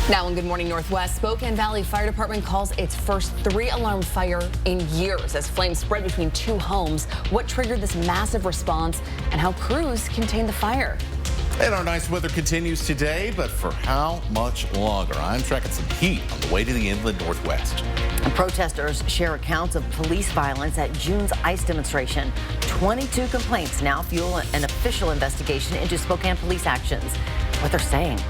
Now in Good Morning Northwest, Spokane Valley Fire Department calls its first 3-alarm fire in years as flames spread between 2 homes. What triggered this massive response and how crews contained the fire? And our nice weather continues today, but for how much longer? I'm tracking some heat on the way to the inland Northwest. Protesters share accounts of police violence at June's ICE demonstration. 22 complaints now fuel an official investigation into Spokane police actions. What they're saying.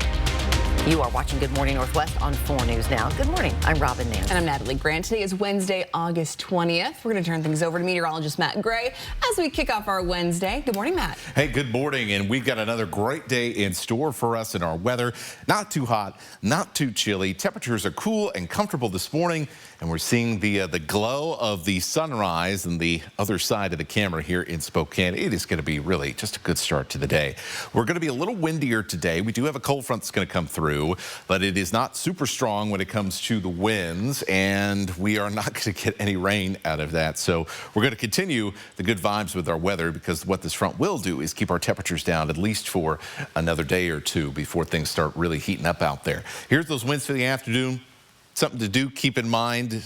You are watching Good Morning Northwest on 4 News Now. Good morning. I'm Robin Nance. And I'm Natalie Grant. Today is Wednesday, August 20th. We're going to turn things over to meteorologist Matt Gray as we kick off our Wednesday. Good morning, Matt. Hey, good morning. And we've got another great day in store for us in our weather. Not too hot, not too chilly. Temperatures are cool and comfortable this morning. And we're seeing the glow of the sunrise on the other side of the camera here in Spokane. It is going to be really just a good start to the day. We're going to be a little windier today. We do have a cold front that's going to come through, but it is not super strong when it comes to the winds, and we are not going to get any rain out of that. So we're going to continue the good vibes with our weather, because what this front will do is keep our temperatures down at least for another day or two before things start really heating up out there. Here's those winds for the afternoon. Something to do, keep in mind,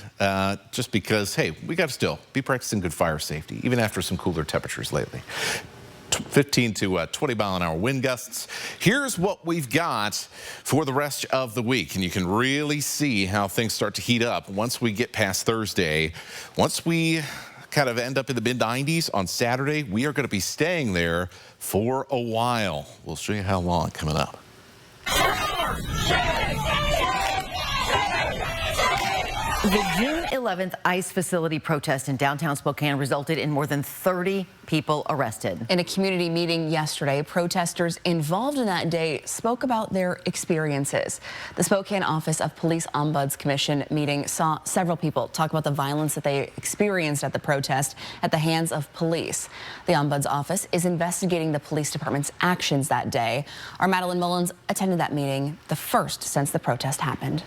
just because, hey, we got to still be practicing good fire safety, even after some cooler temperatures lately. 15 to 20 mile an hour wind gusts. Here's what we've got for the rest of the week, and you can really see how things start to heat up once we get past Thursday. Once we kind of end up in the mid-90s on Saturday, we are going to be staying there for a while. We'll show you how long coming up. The June 11th ICE facility protest in downtown Spokane resulted in more than 30 people arrested. In a community meeting yesterday, protesters involved in that day spoke about their experiences. The Spokane Office of Police Ombuds Commission meeting saw several people talk about the violence that they experienced at the protest at the hands of police. The Ombuds Office is investigating the police department's actions that day. Our Madeline Mullins attended that meeting, the first since the protest happened.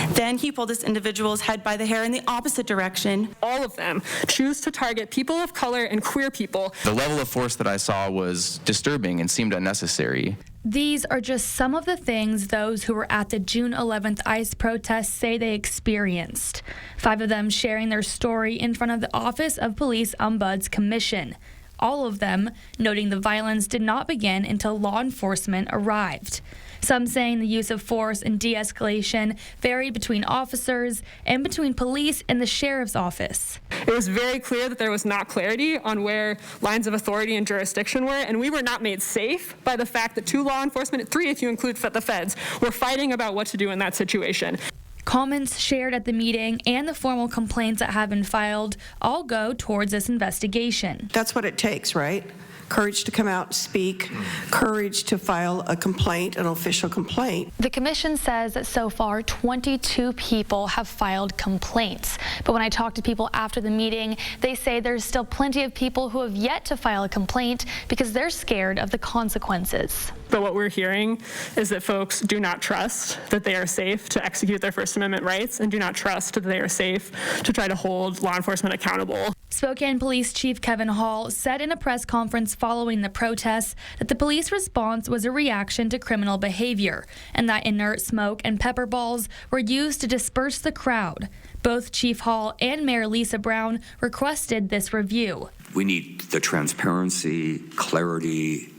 Then he pulled this individual's head by the hair in the opposite direction. All of them choose to target people of color and queer people. The level of force that I saw was disturbing and seemed unnecessary. These are just some of the things those who were at the June 11th ICE protest say they experienced. 5 of them sharing their story in front of the Office of Police Ombuds Commission. All of them noting the violence did not begin until law enforcement arrived. Some saying the use of force and de-escalation varied between officers and between police and the sheriff's office. It was very clear that there was not clarity on where lines of authority and jurisdiction were, and we were not made safe by the fact that 2 law enforcement, 3 if you include the feds, were fighting about what to do in that situation. Comments shared at the meeting and the formal complaints that have been filed all go towards this investigation. That's what it takes, right? Courage to come out and speak, courage to file a complaint, an official complaint. The commission says that so far 22 people have filed complaints. But when I talk to people after the meeting, they say there's still plenty of people who have yet to file a complaint because they're scared of the consequences. But what we're hearing is that folks do not trust that they are safe to execute their First Amendment rights and do not trust that they are safe to try to hold law enforcement accountable. Spokane Police Chief Kevin Hall said in a press conference following the protests that the police response was a reaction to criminal behavior and that inert smoke and pepper balls were used to disperse the crowd. Both Chief Hall and Mayor Lisa Brown requested this review. We need the transparency, clarity,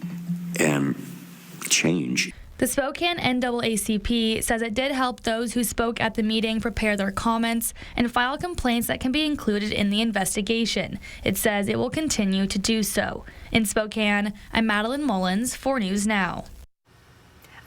and change. The Spokane NAACP says it did help those who spoke at the meeting prepare their comments and file complaints that can be included in the investigation. It says it will continue to do so. In Spokane, I'm Madeline Mullins, 4 News Now.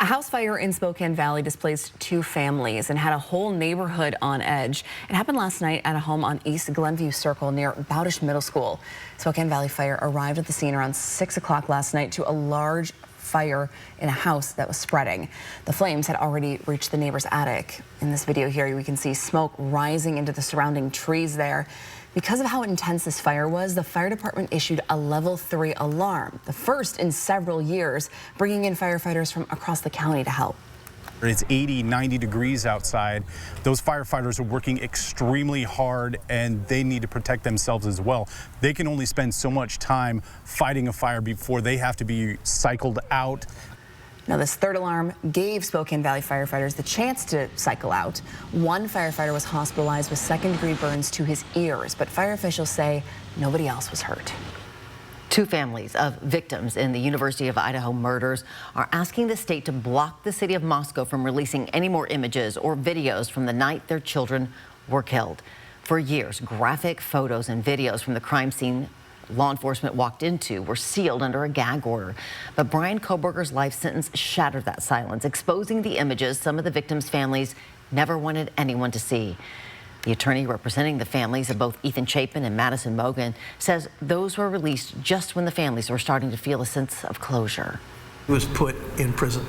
A house fire in Spokane Valley displaced 2 families and had a whole neighborhood on edge. It happened last night at a home on East Glenview Circle near Bowdish Middle School. Spokane Valley Fire arrived at the scene around 6 o'clock last night to a large fire in a house that was spreading. The flames had already reached the neighbor's attic. In this video here, we can see smoke rising into the surrounding trees there. Because of how intense this fire was, the fire department issued a level 3 alarm, the first in several years, bringing in firefighters from across the county to help. It's 80, 90 degrees outside. Those firefighters are working extremely hard and they need to protect themselves as well. They can only spend so much time fighting a fire before they have to be cycled out. Now, this third alarm gave Spokane Valley firefighters the chance to cycle out. One firefighter was hospitalized with second-degree burns to his ears, but fire officials say nobody else was hurt. Two families of victims in the University of Idaho murders are asking the state to block the city of Moscow from releasing any more images or videos from the night their children were killed. For years, graphic photos and videos from the crime scene law enforcement walked into were sealed under a gag order. But Brian Koberger's life sentence shattered that silence, exposing the images some of the victims' families never wanted anyone to see. The attorney representing the families of both Ethan Chapin and Madison Mogen says those were released just when the families were starting to feel a sense of closure. He was put in prison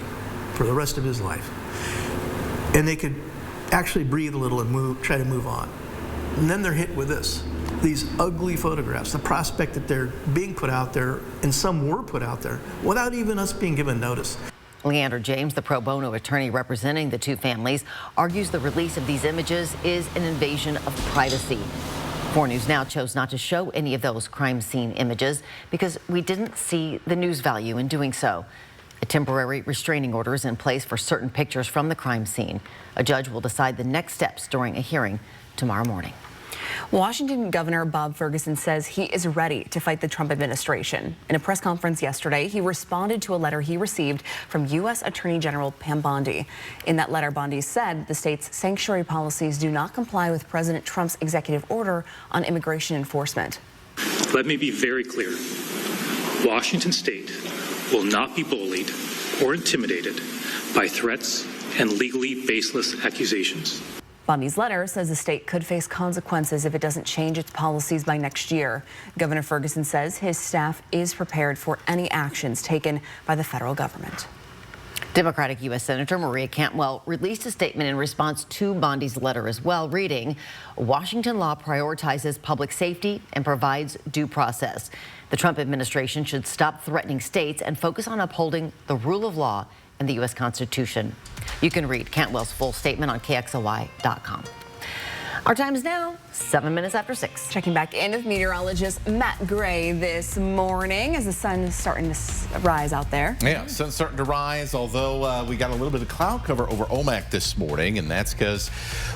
for the rest of his life. And they could actually breathe a little and try to move on. And then they're hit with this. These ugly photographs, the prospect that they're being put out there, and some were put out there, without even us being given notice. Leander James, the pro bono attorney representing the two families, argues the release of these images is an invasion of privacy. 4 News Now chose not to show any of those crime scene images because we didn't see the news value in doing so. A temporary restraining order is in place for certain pictures from the crime scene. A judge will decide the next steps during a hearing tomorrow morning. Washington Governor Bob Ferguson says he is ready to fight the Trump administration. In a press conference yesterday, he responded to a letter he received from U.S. Attorney General Pam Bondi. In that letter, Bondi said the state's sanctuary policies do not comply with President Trump's executive order on immigration enforcement. Let me be very clear. Washington State will not be bullied or intimidated by threats and legally baseless accusations. Bondi's letter says the state could face consequences if it doesn't change its policies by next year. Governor Ferguson says his staff is prepared for any actions taken by the federal government. Democratic U.S. Senator Maria Cantwell released a statement in response to Bondi's letter as well, reading, Washington law prioritizes public safety and provides due process. The Trump administration should stop threatening states and focus on upholding the rule of law and the U.S. Constitution. You can read Cantwell's full statement on KXLY.com. Our time is now 7 minutes after 6. Checking back in with meteorologist Matt Gray this morning as the sun is starting to rise out there. Yeah, sun's starting to rise, although we got a little bit of cloud cover over Omak this morning, and that's because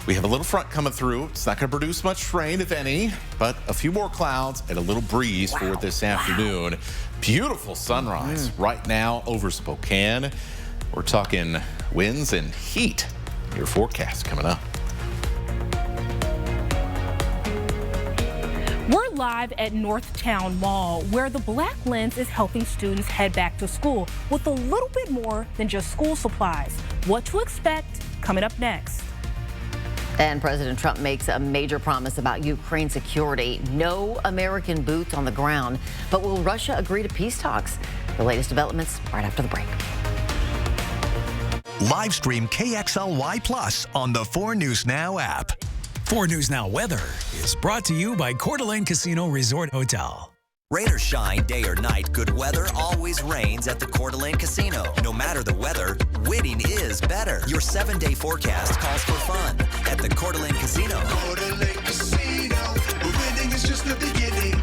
we have a little front coming through. It's not going to produce much rain, if any, but a few more clouds and a little breeze for this afternoon. Beautiful sunrise right now over Spokane. We're talking winds and heat. Your forecast coming up. We're live at Northtown Mall, where the Black Lens is helping students head back to school with a little bit more than just school supplies. What to expect coming up next. And President Trump makes a major promise about Ukraine security. No American boots on the ground. But will Russia agree to peace talks? The latest developments right after the break. Live stream KXLY Plus on the 4 News Now app. 4 News Now weather is brought to you by Coeur d'Alene Casino Resort Hotel. Rain or shine, day or night, good weather always reigns at the Coeur d'Alene Casino. No matter the weather, winning is better. Your 7-day forecast calls for fun at the Coeur d'Alene Casino. Coeur d'Alene Casino, winning is just the beginning.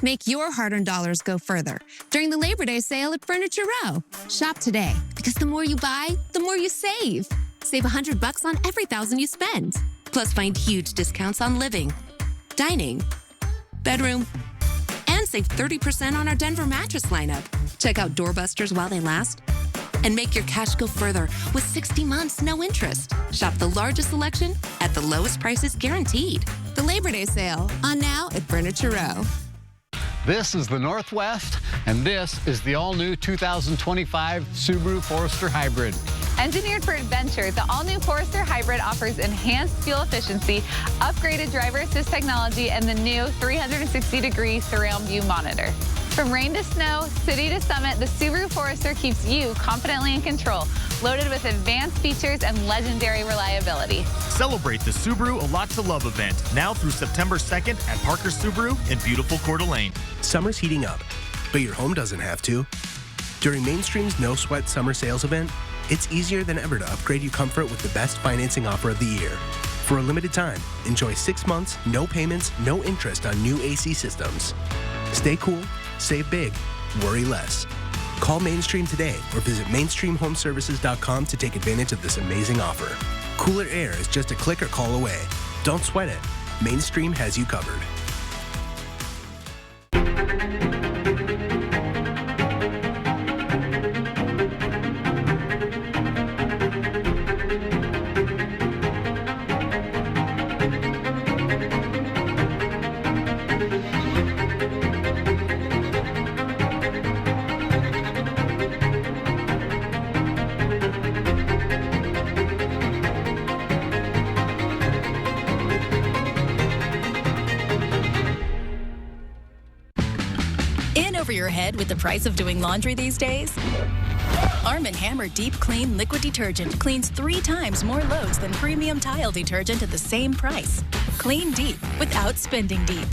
Make your hard-earned dollars go further during the Labor Day sale at Furniture Row. Shop today, because the more you buy, the more you save. Save $100 on every $1,000 you spend. Plus, find huge discounts on living, dining, bedroom, and save 30% on our Denver mattress lineup. Check out Doorbusters while they last. And make your cash go further with 60 months, no interest. Shop the largest selection at the lowest prices guaranteed. The Labor Day sale, on now at Furniture Row. This is the Northwest, and this is the all-new 2025 Subaru Forester Hybrid. Engineered for adventure, the all-new Forester Hybrid offers enhanced fuel efficiency, upgraded driver assist technology, and the new 360-degree surround view monitor. From rain to snow, city to summit, the Subaru Forester keeps you confidently in control, loaded with advanced features and legendary reliability. Celebrate the Subaru A Lot to Love event, now through September 2nd at Parker Subaru in beautiful Coeur d'Alene. Summer's heating up, but your home doesn't have to. During Mainstream's No Sweat Summer Sales event, it's easier than ever to upgrade your comfort with the best financing offer of the year. For a limited time, enjoy 6 months, no payments, no interest on new AC systems. Stay cool, save big, worry less. Call Mainstream today or visit mainstreamhomeservices.com to take advantage of this amazing offer. Cooler air is just a click or call away. Don't sweat it. Mainstream has you covered. In over your head with the price of doing laundry these days? Arm & Hammer Deep Clean Liquid Detergent cleans 3 times more loads than premium tile detergent at the same price. Clean deep without spending deep.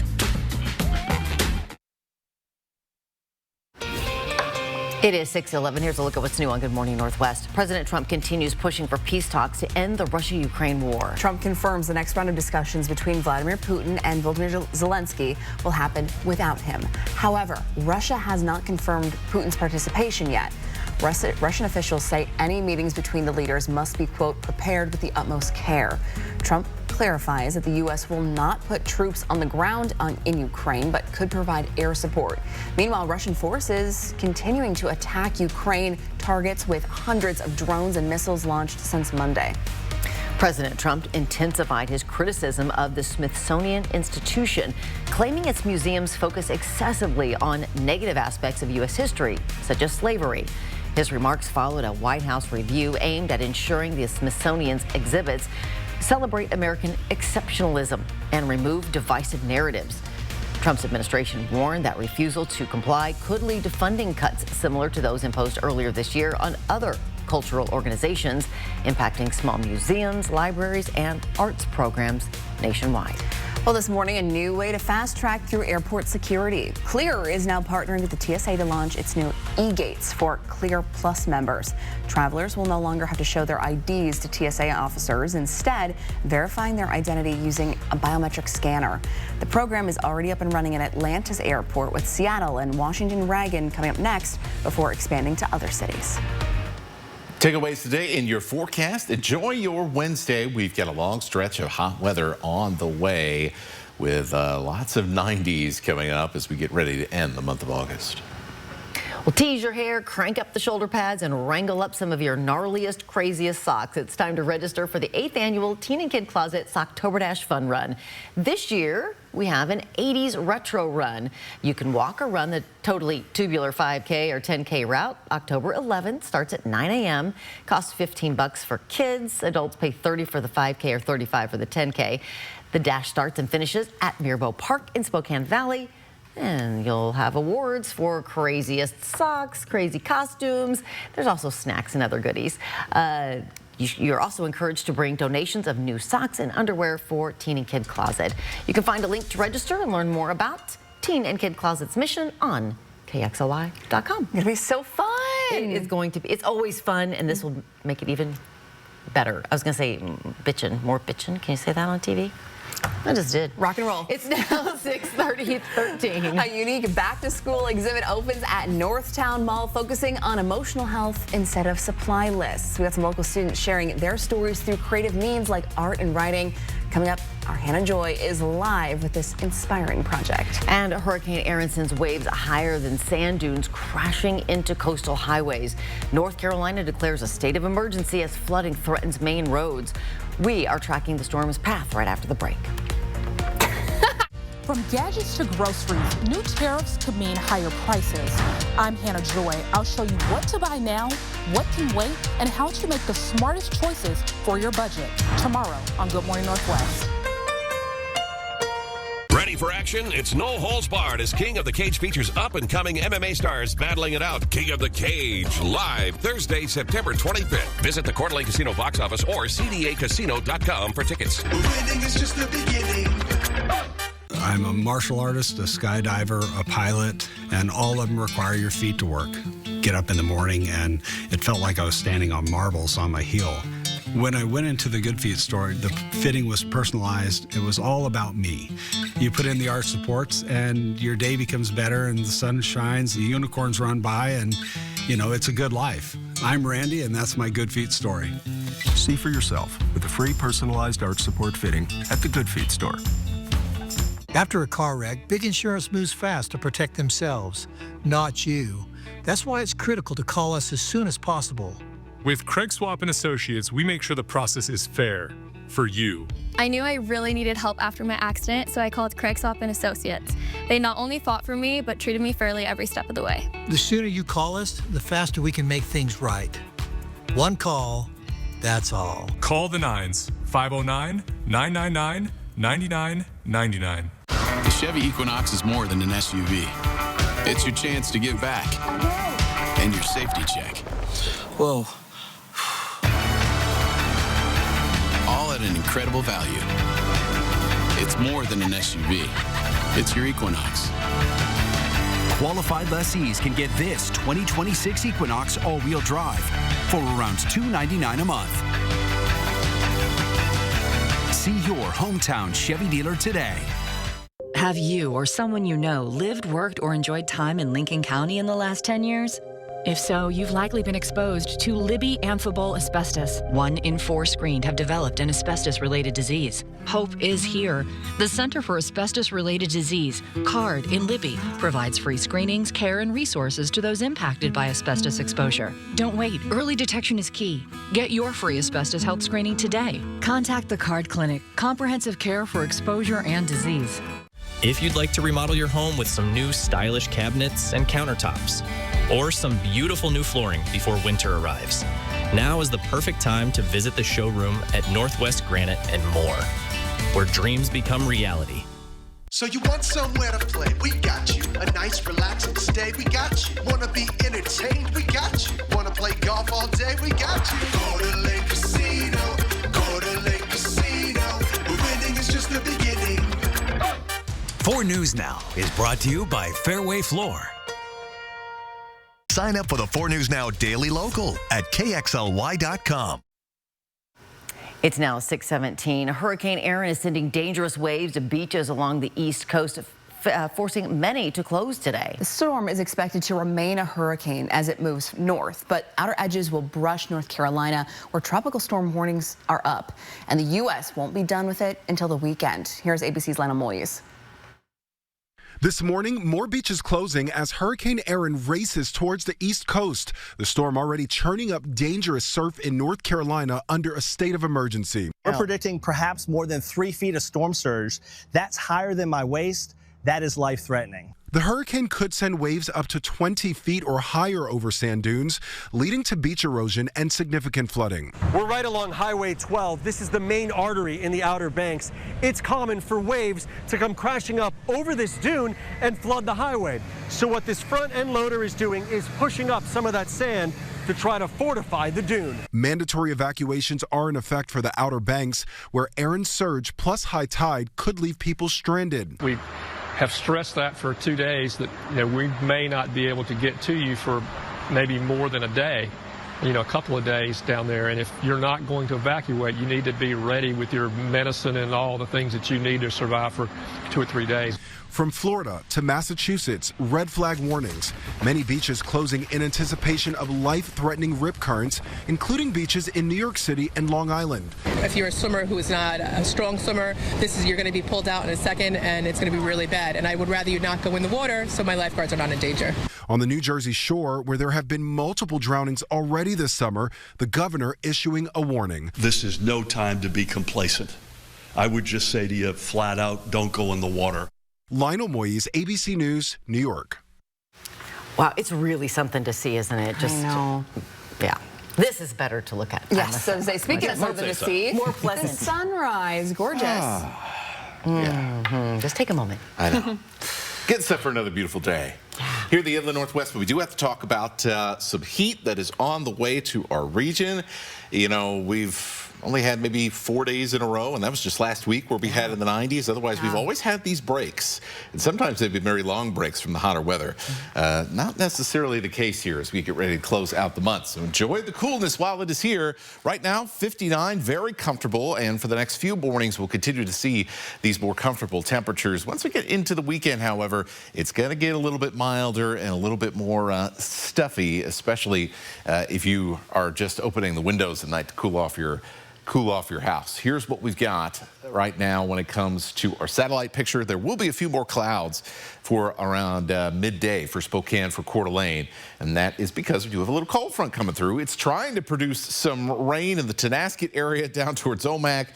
It is 6:11. Here's a look at what's new on Good Morning Northwest. President Trump continues pushing for peace talks to end the Russia-Ukraine war. Trump confirms the next round of discussions between Vladimir Putin and Volodymyr Zelensky will happen without him. However, Russia has not confirmed Putin's participation yet. Russian officials say any meetings between the leaders must be, quote, prepared with the utmost care. Trump clarifies that the U.S. will not put troops on the ground in Ukraine, but could provide air support. Meanwhile, Russian forces continuing to attack Ukraine targets with hundreds of drones and missiles launched since Monday. President Trump intensified his criticism of the Smithsonian Institution, claiming its museums focus excessively on negative aspects of U.S. history, such as slavery. His remarks followed a White House review aimed at ensuring the Smithsonian's exhibits celebrate American exceptionalism and remove divisive narratives. Trump's administration warned that refusal to comply could lead to funding cuts similar to those imposed earlier this year on other cultural organizations, impacting small museums, libraries, and arts programs nationwide. Well, this morning, a new way to fast track through airport security. Clear is now partnering with the TSA to launch its new e-gates for Clear Plus members. Travelers will no longer have to show their IDs to TSA officers, instead verifying their identity using a biometric scanner. The program is already up and running at Atlanta's airport, with Seattle and Washington Reagan coming up next before expanding to other cities. Takeaways today in your forecast. Enjoy your Wednesday. We've got a long stretch of hot weather on the way with lots of 90s coming up as we get ready to end the month of August. Well, tease your hair, crank up the shoulder pads, and wrangle up some of your gnarliest, craziest socks. It's time to register for the 8th annual Teen and Kid Closet Socktober Dash Fun Run. This year, we have an 80s retro run. You can walk or run the totally tubular 5K or 10K route. October 11th starts at 9 a.m. Costs $15 for kids. Adults pay $30 for the 5K or $35 for the 10K. The dash starts and finishes at Mirbeau Park in Spokane Valley. And you'll have awards for craziest socks, crazy costumes. There's also snacks and other goodies. You're also encouraged to bring donations of new socks and underwear for Teen and Kid Closet. You can find a link to register and learn more about Teen and Kid Closet's mission on KXLY.com. It'll be so fun. It is going to be. It's always fun, and this will make it even better. I was going to say more bitchin'. Can you say that on TV? I just did. Rock and roll. It's now 6:13. A unique back-to-school exhibit opens at Northtown Mall, focusing on emotional health instead of supply lists. We got some local students sharing their stories through creative means like art and writing. Coming up, our Hannah Joy is live with this inspiring project. And Hurricane Erin sends waves higher than sand dunes crashing into coastal highways. North Carolina declares a state of emergency as flooding threatens main roads. We are tracking the storm's path right after the break. From gadgets to groceries, new tariffs could mean higher prices. I'm Hannah Joy. I'll show you what to buy now, what can wait, and how to make the smartest choices for your budget. Tomorrow on Good Morning Northwest. Ready for action? It's no holds barred as King of the Cage features up-and-coming MMA stars battling it out. King of the Cage, live Thursday, September 25th. Visit the Coeur d'Alene Casino box office or cdacasino.com for tickets. Winning is just the beginning. I'm a martial artist, a skydiver, a pilot, and all of them require your feet to work. Get up in the morning, and it felt like I was standing on marbles on my heel. When I went into the Good Feet store, the fitting was personalized. It was all about me. You put in the arch supports and your day becomes better and the sun shines, the unicorns run by, and it's a good life. I'm Randy, and that's my Good Feet story. See for yourself with a free personalized arch support fitting at the Good Feet store. After a car wreck, Big Insurance moves fast to protect themselves, not you. That's why it's critical to call us as soon as possible. With Craig Swap & Associates, we make sure the process is fair for you. I knew I really needed help after my accident, so I called Craig Swap & Associates. They not only fought for me, but treated me fairly every step of the way. The sooner you call us, the faster we can make things right. One call, that's all. Call the 9s, 509-999-9999. The Chevy Equinox is more than an SUV. It's your chance to give back. And your safety check. Whoa. All at an incredible value. It's more than an SUV. It's your Equinox. Qualified lessees can get this 2026 Equinox all-wheel drive for around $299 a month. See your hometown Chevy dealer today. Have you or someone you know lived, worked, or enjoyed time in Lincoln County in the last 10 years? If so, you've likely been exposed to Libby amphibole asbestos. 1 in 4 screened have developed an asbestos-related disease. Hope is here. The Center for Asbestos-Related Disease, CARD, in Libby, provides free screenings, care, and resources to those impacted by asbestos exposure. Don't wait. Early detection is key. Get your free asbestos health screening today. Contact the CARD Clinic, comprehensive care for exposure and disease. If you'd like to remodel your home with some new stylish cabinets and countertops, or some beautiful new flooring before winter arrives, now is the perfect time to visit the showroom at Northwest Granite and More, where dreams become reality. So you want somewhere to play? We got you. A nice relaxing stay? We got you. Wanna be entertained? We got you. Wanna play golf all day? We got you. Go to Lake Casino. Go to Lake Casino. Winning is just the beginning. 4 News Now is brought to you by Fairway Floor. Sign up for the 4 News Now Daily Local at KXLY.com. It's now 6:17. Hurricane Erin is sending dangerous waves to beaches along the East Coast, forcing many to close today. The storm is expected to remain a hurricane as it moves north, but outer edges will brush North Carolina, where tropical storm warnings are up. And the U.S. won't be done with it until the weekend. Here's ABC's Lana Moyes. This morning, more beaches closing as Hurricane Erin races towards the East Coast. The storm already churning up dangerous surf in North Carolina under a state of emergency. We're predicting perhaps more than 3 feet of storm surge. That's higher than my waist. That is life-threatening. The hurricane could send waves up to 20 feet or higher over sand dunes, leading to beach erosion and significant flooding. We're right along Highway 12. This is the main artery in the Outer Banks. It's common for waves to come crashing up over this dune and flood the highway. So what this front end loader is doing is pushing up some of that sand to try to fortify the dune. Mandatory evacuations are in effect for the Outer Banks, where Erin's surge plus high tide could leave people stranded. We have stressed that for 2 days that we may not be able to get to you for maybe more than a day, a couple of days down there. And if you're not going to evacuate, you need to be ready with your medicine and all the things that you need to survive for 2 or 3 days. From Florida to Massachusetts, red flag warnings. Many beaches closing in anticipation of life-threatening rip currents, including beaches in New York City and Long Island. If you're a swimmer who is not a strong swimmer, you're going to be pulled out in a second, and it's going to be really bad. And I would rather you not go in the water so my lifeguards are not in danger. On the New Jersey shore, where there have been multiple drownings already this summer, the governor issuing a warning. This is no time to be complacent. I would just say to you flat out, don't go in the water. Lionel Moyes, ABC News, New York. Wow, it's really something to see, isn't it? I know. Yeah. This is better to look at. Yes, so speaking of something to see, more pleasant. The sunrise, gorgeous. Just take a moment. I know. Getting set for another beautiful day. Here in the Inland Northwest, but we do have to talk about some heat that is on the way to our region. We've only had maybe 4 days in a row, and that was just last week where we had in the 90s. Otherwise, we've always had these breaks, and sometimes they've been very long breaks from the hotter weather. Not necessarily the case here as we get ready to close out the month. So enjoy the coolness while it is here. Right now, 59, very comfortable, and for the next few mornings, we'll continue to see these more comfortable temperatures. Once we get into the weekend, however, it's going to get a little bit milder and a little bit more stuffy, especially if you are just opening the windows at night to cool off your house. Here's what we've got right now when it comes to our satellite picture. There will be a few more clouds for around midday for Spokane, for Coeur d'Alene, and that is because we do have a little cold front coming through. It's trying to produce some rain in the Tonasket area down towards Omak.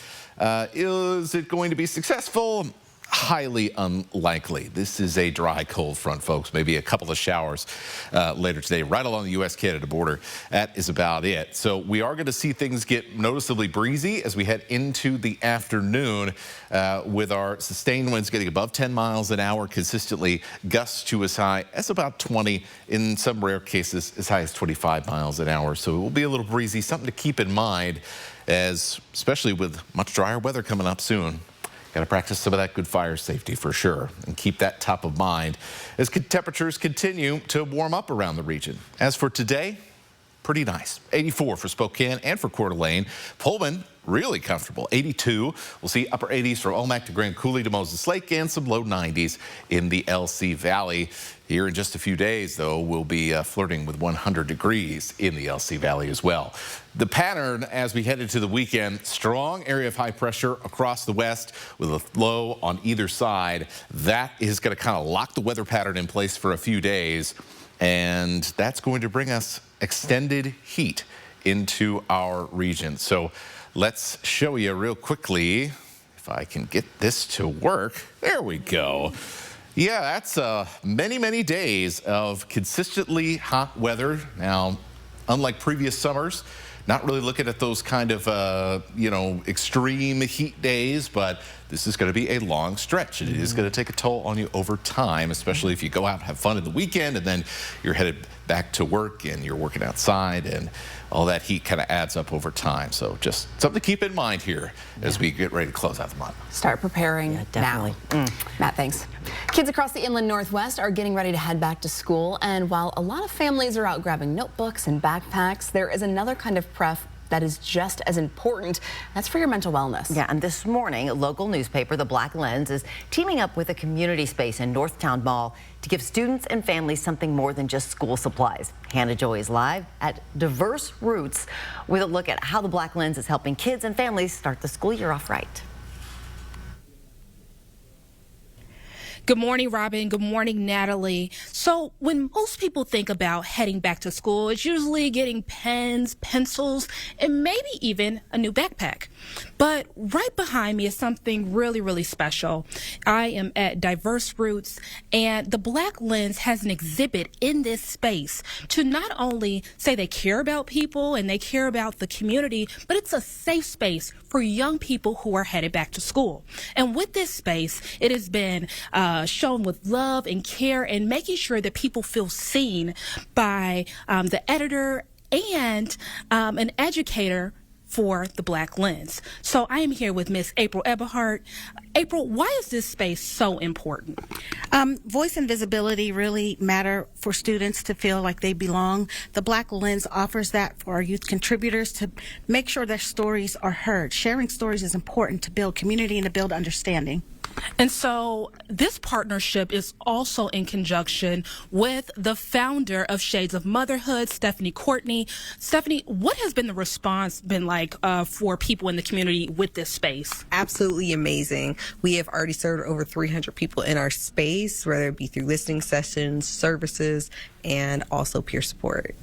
Is it going to be successful? Highly unlikely. This is a dry, cold front, folks. Maybe a couple of showers later today, right along the U.S.-Canada border. That is about it. So we are going to see things get noticeably breezy as we head into the afternoon with our sustained winds getting above 10 miles an hour consistently, gusts to as high as about 20, in some rare cases as high as 25 miles an hour. So it will be a little breezy, something to keep in mind, as especially with much drier weather coming up soon. Got to practice some of that good fire safety for sure and keep that top of mind as temperatures continue to warm up around the region. As for today, pretty nice. 84 for Spokane and for Coeur d'Alene. Pullman, really comfortable. 82. We'll see upper 80s from Omak to Grand Coulee to Moses Lake and some low 90s in the LC Valley. Here in just a few days, though, we'll be flirting with 100 degrees in the LC Valley as well. The pattern as we head into the weekend, strong area of high pressure across the west with a low on either side. That is going to kind of lock the weather pattern in place for a few days, and that's going to bring us extended heat into our region. So let's show you real quickly, if I can get this to work. There we go. Yeah, that's many, many days of consistently hot weather. Now, unlike previous summers, not really looking at those kind of, extreme heat days, but this is going to be a long stretch, and it is going to take a toll on you over time, especially if you go out and have fun in the weekend, and then you're headed back to work, and you're working outside, and all that heat kind of adds up over time. So just something to keep in mind here as we get ready to close out the month. Start preparing now. Matt, thanks. Kids across the inland Northwest are getting ready to head back to school, and while a lot of families are out grabbing notebooks and backpacks, there is another kind of prep that is just as important. That's for your mental wellness. Yeah, and this morning, a local newspaper, The Black Lens, is teaming up with a community space in Northtown Mall to give students and families something more than just school supplies. Hannah Joy is live at Diverse Roots with a look at how The Black Lens is helping kids and families start the school year off right. Good morning, Robin. Good morning, Natalie. So when most people think about heading back to school, it's usually getting pens, pencils, and maybe even a new backpack. But right behind me is something really, really special. I am at Diverse Roots, and the Black Lens has an exhibit in this space to not only say they care about people and they care about the community, but it's a safe space for young people who are headed back to school. And with this space, it has been shown with love and care and making sure that people feel seen by the editor and an educator for the Black Lens. So I am here with Miss April Eberhardt. April, why is this space so important? Voice and visibility really matter for students to feel like they belong. The Black Lens offers that for our youth contributors to make sure their stories are heard. Sharing stories is important to build community and to build understanding. And so this partnership is also in conjunction with the founder of Shades of Motherhood, Stephanie Courtney. Stephanie, what has been the response been like for people in the community with this space? Absolutely amazing. We have already served over 300 people in our space, whether it be through listening sessions, services, and also peer support.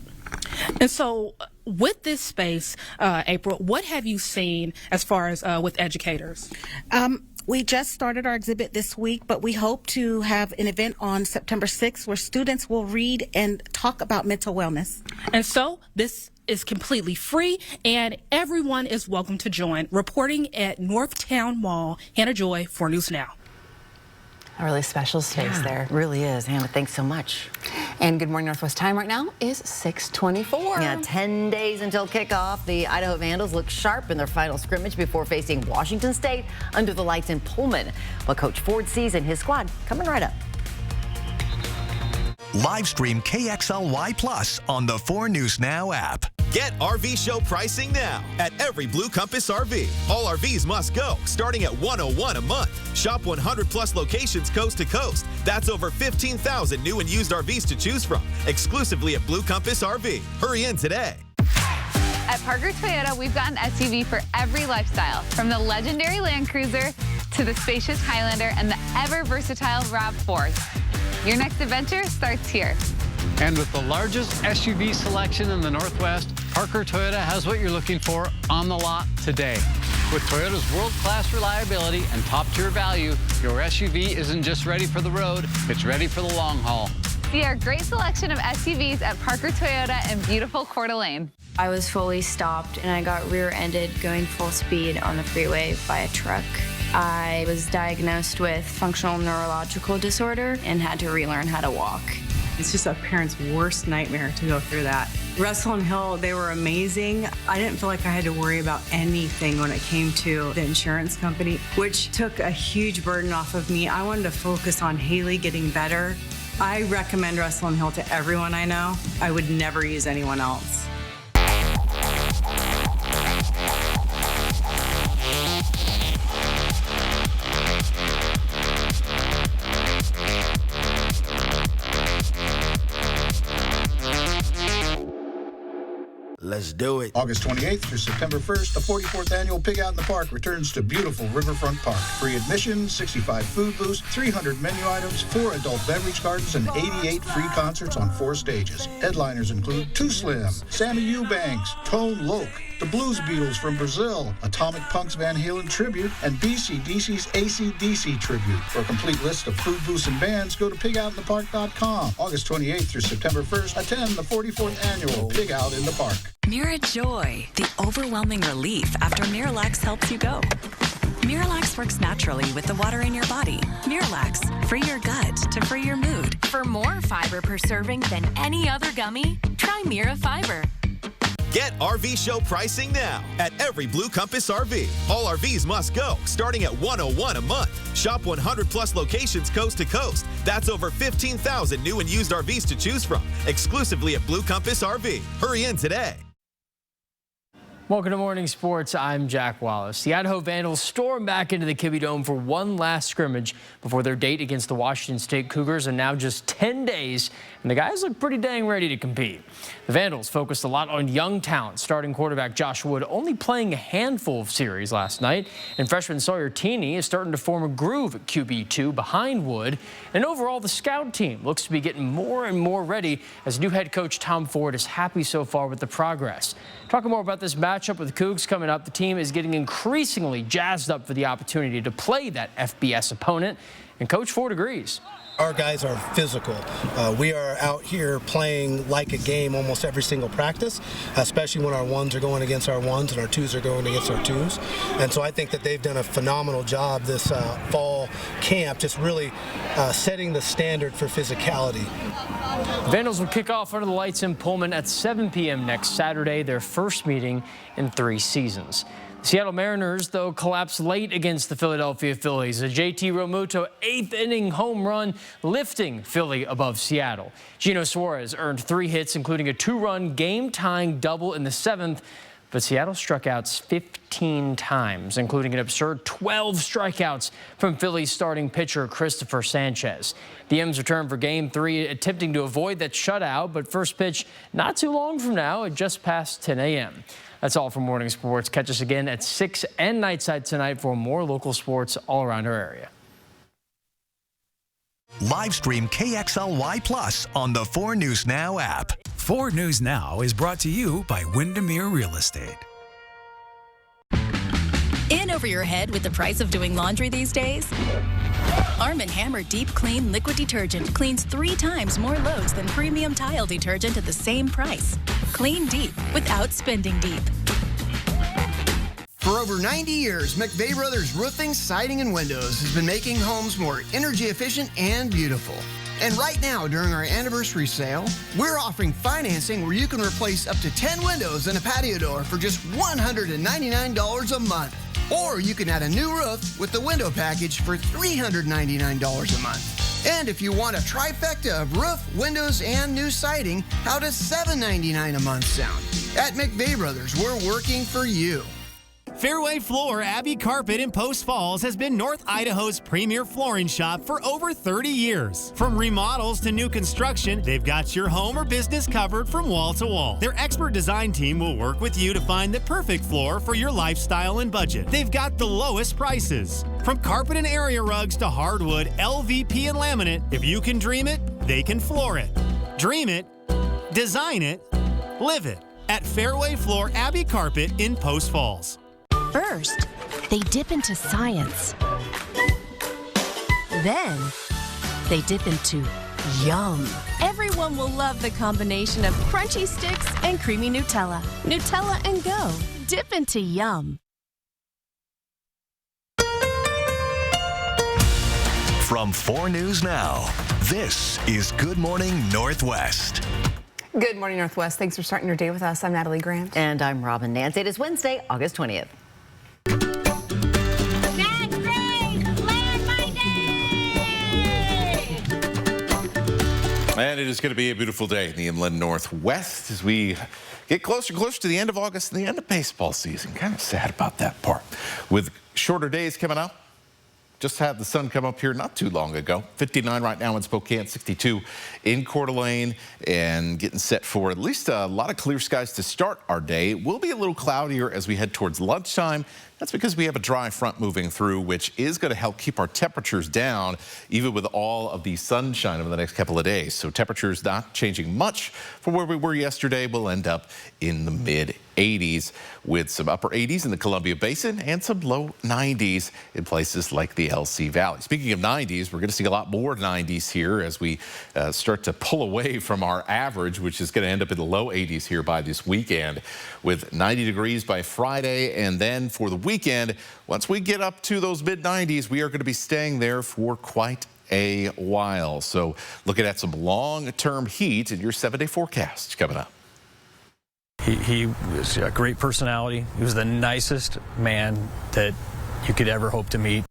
And so with this space, April, what have you seen as far as with educators? We just started our exhibit this week, but we hope to have an event on September 6th where students will read and talk about mental wellness. And so this is completely free and everyone is welcome to join. Reporting at Northtown Mall, Hannah Joy for News Now. A really special space there. It really is. Hannah, thanks so much. And Good Morning Northwest time right now is 6:24. Yeah, 10 days until kickoff. The Idaho Vandals look sharp in their final scrimmage before facing Washington State under the lights in Pullman. What Coach Ford sees in his squad coming right up. Live stream KXLY Plus on the 4 News Now app. Get RV show pricing now at every Blue Compass RV. All RVs must go, starting at $101 a month. Shop 100 plus locations coast to coast. That's over 15,000 new and used RVs to choose from, exclusively at Blue Compass RV. Hurry in today. At Parker Toyota, we've got an SUV for every lifestyle, from the legendary Land Cruiser to the spacious Highlander and the ever-versatile RAV4. Your next adventure starts here. And with the largest SUV selection in the Northwest, Parker Toyota has what you're looking for on the lot today. With Toyota's world-class reliability and top-tier value, your SUV isn't just ready for the road, it's ready for the long haul. See our great selection of SUVs at Parker Toyota in beautiful Coeur d'Alene. I was fully stopped and I got rear-ended going full speed on the freeway by a truck. I was diagnosed with functional neurological disorder and had to relearn how to walk. It's just a parent's worst nightmare to go through that. Russell and Hill, they were amazing. I didn't feel like I had to worry about anything when it came to the insurance company, which took a huge burden off of me. I wanted to focus on Haley getting better. I recommend Russell and Hill to everyone I know. I would never use anyone else. Let's do it. August 28th through September 1st, the 44th annual Pig Out in the Park returns to beautiful Riverfront Park. Free admission, 65 food booths, 300 menu items, 4 adult beverage gardens, and 88 free concerts on 4 stages. Headliners include Too Slim, Sammy Eubanks, Tone Loc, the Blues Beatles from Brazil, Atomic Punk's Van Halen tribute, and BCDC's AC/DC tribute. For a complete list of food booths and bands, go to pigoutinthepark.com. August 28th through September 1st, attend the 44th annual Pig Out in the Park. Mirajoy, the overwhelming relief after Miralax helps you go. Miralax works naturally with the water in your body. Miralax, free your gut to free your mood. For more fiber per serving than any other gummy, try Mira Fiber. Get RV show pricing now at every Blue Compass RV. All RVs must go, starting at $101 a month. Shop 100 plus locations coast to coast. That's over 15,000 new and used RVs to choose from, exclusively at Blue Compass RV. Hurry in today. Welcome to Morning Sports. I'm Jack Wallace. The Idaho Vandals storm back into the Kibbe Dome for one last scrimmage before their date against the Washington State Cougars in now just 10 days, and the guys look pretty dang ready to compete. The Vandals focused a lot on young talent, starting quarterback Josh Wood only playing a handful of series last night, and freshman Sawyer Teeney is starting to form a groove at QB2 behind Wood, and overall the scout team looks to be getting more and more ready as new head coach Tom Ford is happy so far with the progress. Talking more about this matchup with the Cougs coming up, the team is getting increasingly jazzed up for the opportunity to play that FBS opponent, and Coach Ford agrees. Our guys are physical. We are out here playing like a game almost every single practice, especially when our ones are going against our ones and our twos are going against our twos. And so I think that they've done a phenomenal job this fall camp, just really setting the standard for physicality. Vandals will kick off under the lights in Pullman at 7 p.m. next Saturday, their first meeting in 3 seasons. The Seattle Mariners, though, collapsed late against the Philadelphia Phillies. A JT Realmuto 8th-inning home run lifting Philly above Seattle. Gino Suarez earned 3 hits, including a 2-run game-tying double in the 7th. But Seattle struck out 15 times, including an absurd 12 strikeouts from Phillies starting pitcher Christopher Sanchez. The M's return for Game 3, attempting to avoid that shutout, but first pitch not too long from now at just past 10 a.m. That's all from Morning Sports. Catch us again at 6 and Nightside tonight for more local sports all around our area. Live stream KXLY Plus on the 4 News Now app. 4 News Now is brought to you by Windermere Real Estate. In over your head with the price of doing laundry these days? Arm & Hammer Deep Clean Liquid Detergent cleans 3 times more loads than premium tile detergent at the same price. Clean deep without spending deep. For over 90 years, McVeigh Brothers Roofing, Siding, and Windows has been making homes more energy efficient and beautiful. And right now, during our anniversary sale, we're offering financing where you can replace up to 10 windows and a patio door for just $199 a month. Or you can add a new roof with the window package for $399 a month. And if you want a trifecta of roof, windows, and new siding, how does $799 a month sound? At McVeigh Brothers, we're working for you. Fairway Floor Abbey Carpet in Post Falls has been North Idaho's premier flooring shop for over 30 years. From remodels to new construction, they've got your home or business covered from wall to wall. Their expert design team will work with you to find the perfect floor for your lifestyle and budget. They've got the lowest prices. From carpet and area rugs to hardwood, LVP, and laminate, if you can dream it, they can floor it. Dream it, design it, live it at Fairway Floor Abbey Carpet in Post Falls. First, they dip into science. Then, they dip into yum. Everyone will love the combination of crunchy sticks and creamy Nutella. Nutella and go. Dip into yum. From 4 News Now, this is Good Morning Northwest. Good morning, Northwest. Thanks for starting your day with us. I'm Natalie Grant. And I'm Robin Nance. It is Wednesday, August 20th. And it is going to be a beautiful day in the inland Northwest as we get closer and closer to the end of August and the end of baseball season. Kind of sad about that part. With shorter days coming up, just had the sun come up here not too long ago. 59 right now in Spokane, 62 in Coeur d'Alene, and getting set for at least a lot of clear skies to start our day. It will be a little cloudier as we head towards lunchtime. That's because we have a dry front moving through, which is going to help keep our temperatures down, even with all of the sunshine over the next couple of days. So temperatures not changing much from where we were yesterday. We'll end up in the mid-80s with some upper 80s in the Columbia Basin and some low 90s in places like the LC Valley. Speaking of 90s, we're going to see a lot more 90s here as we start to pull away from our average, which is going to end up in the low 80s here by this weekend, with 90 degrees by Friday. And then for the weekend, once we get up to those mid-90s, we are going to be staying there for quite a while. So looking at some long-term heat in your 7-day forecast coming up. He was a great personality. He was the nicest man that you could ever hope to meet.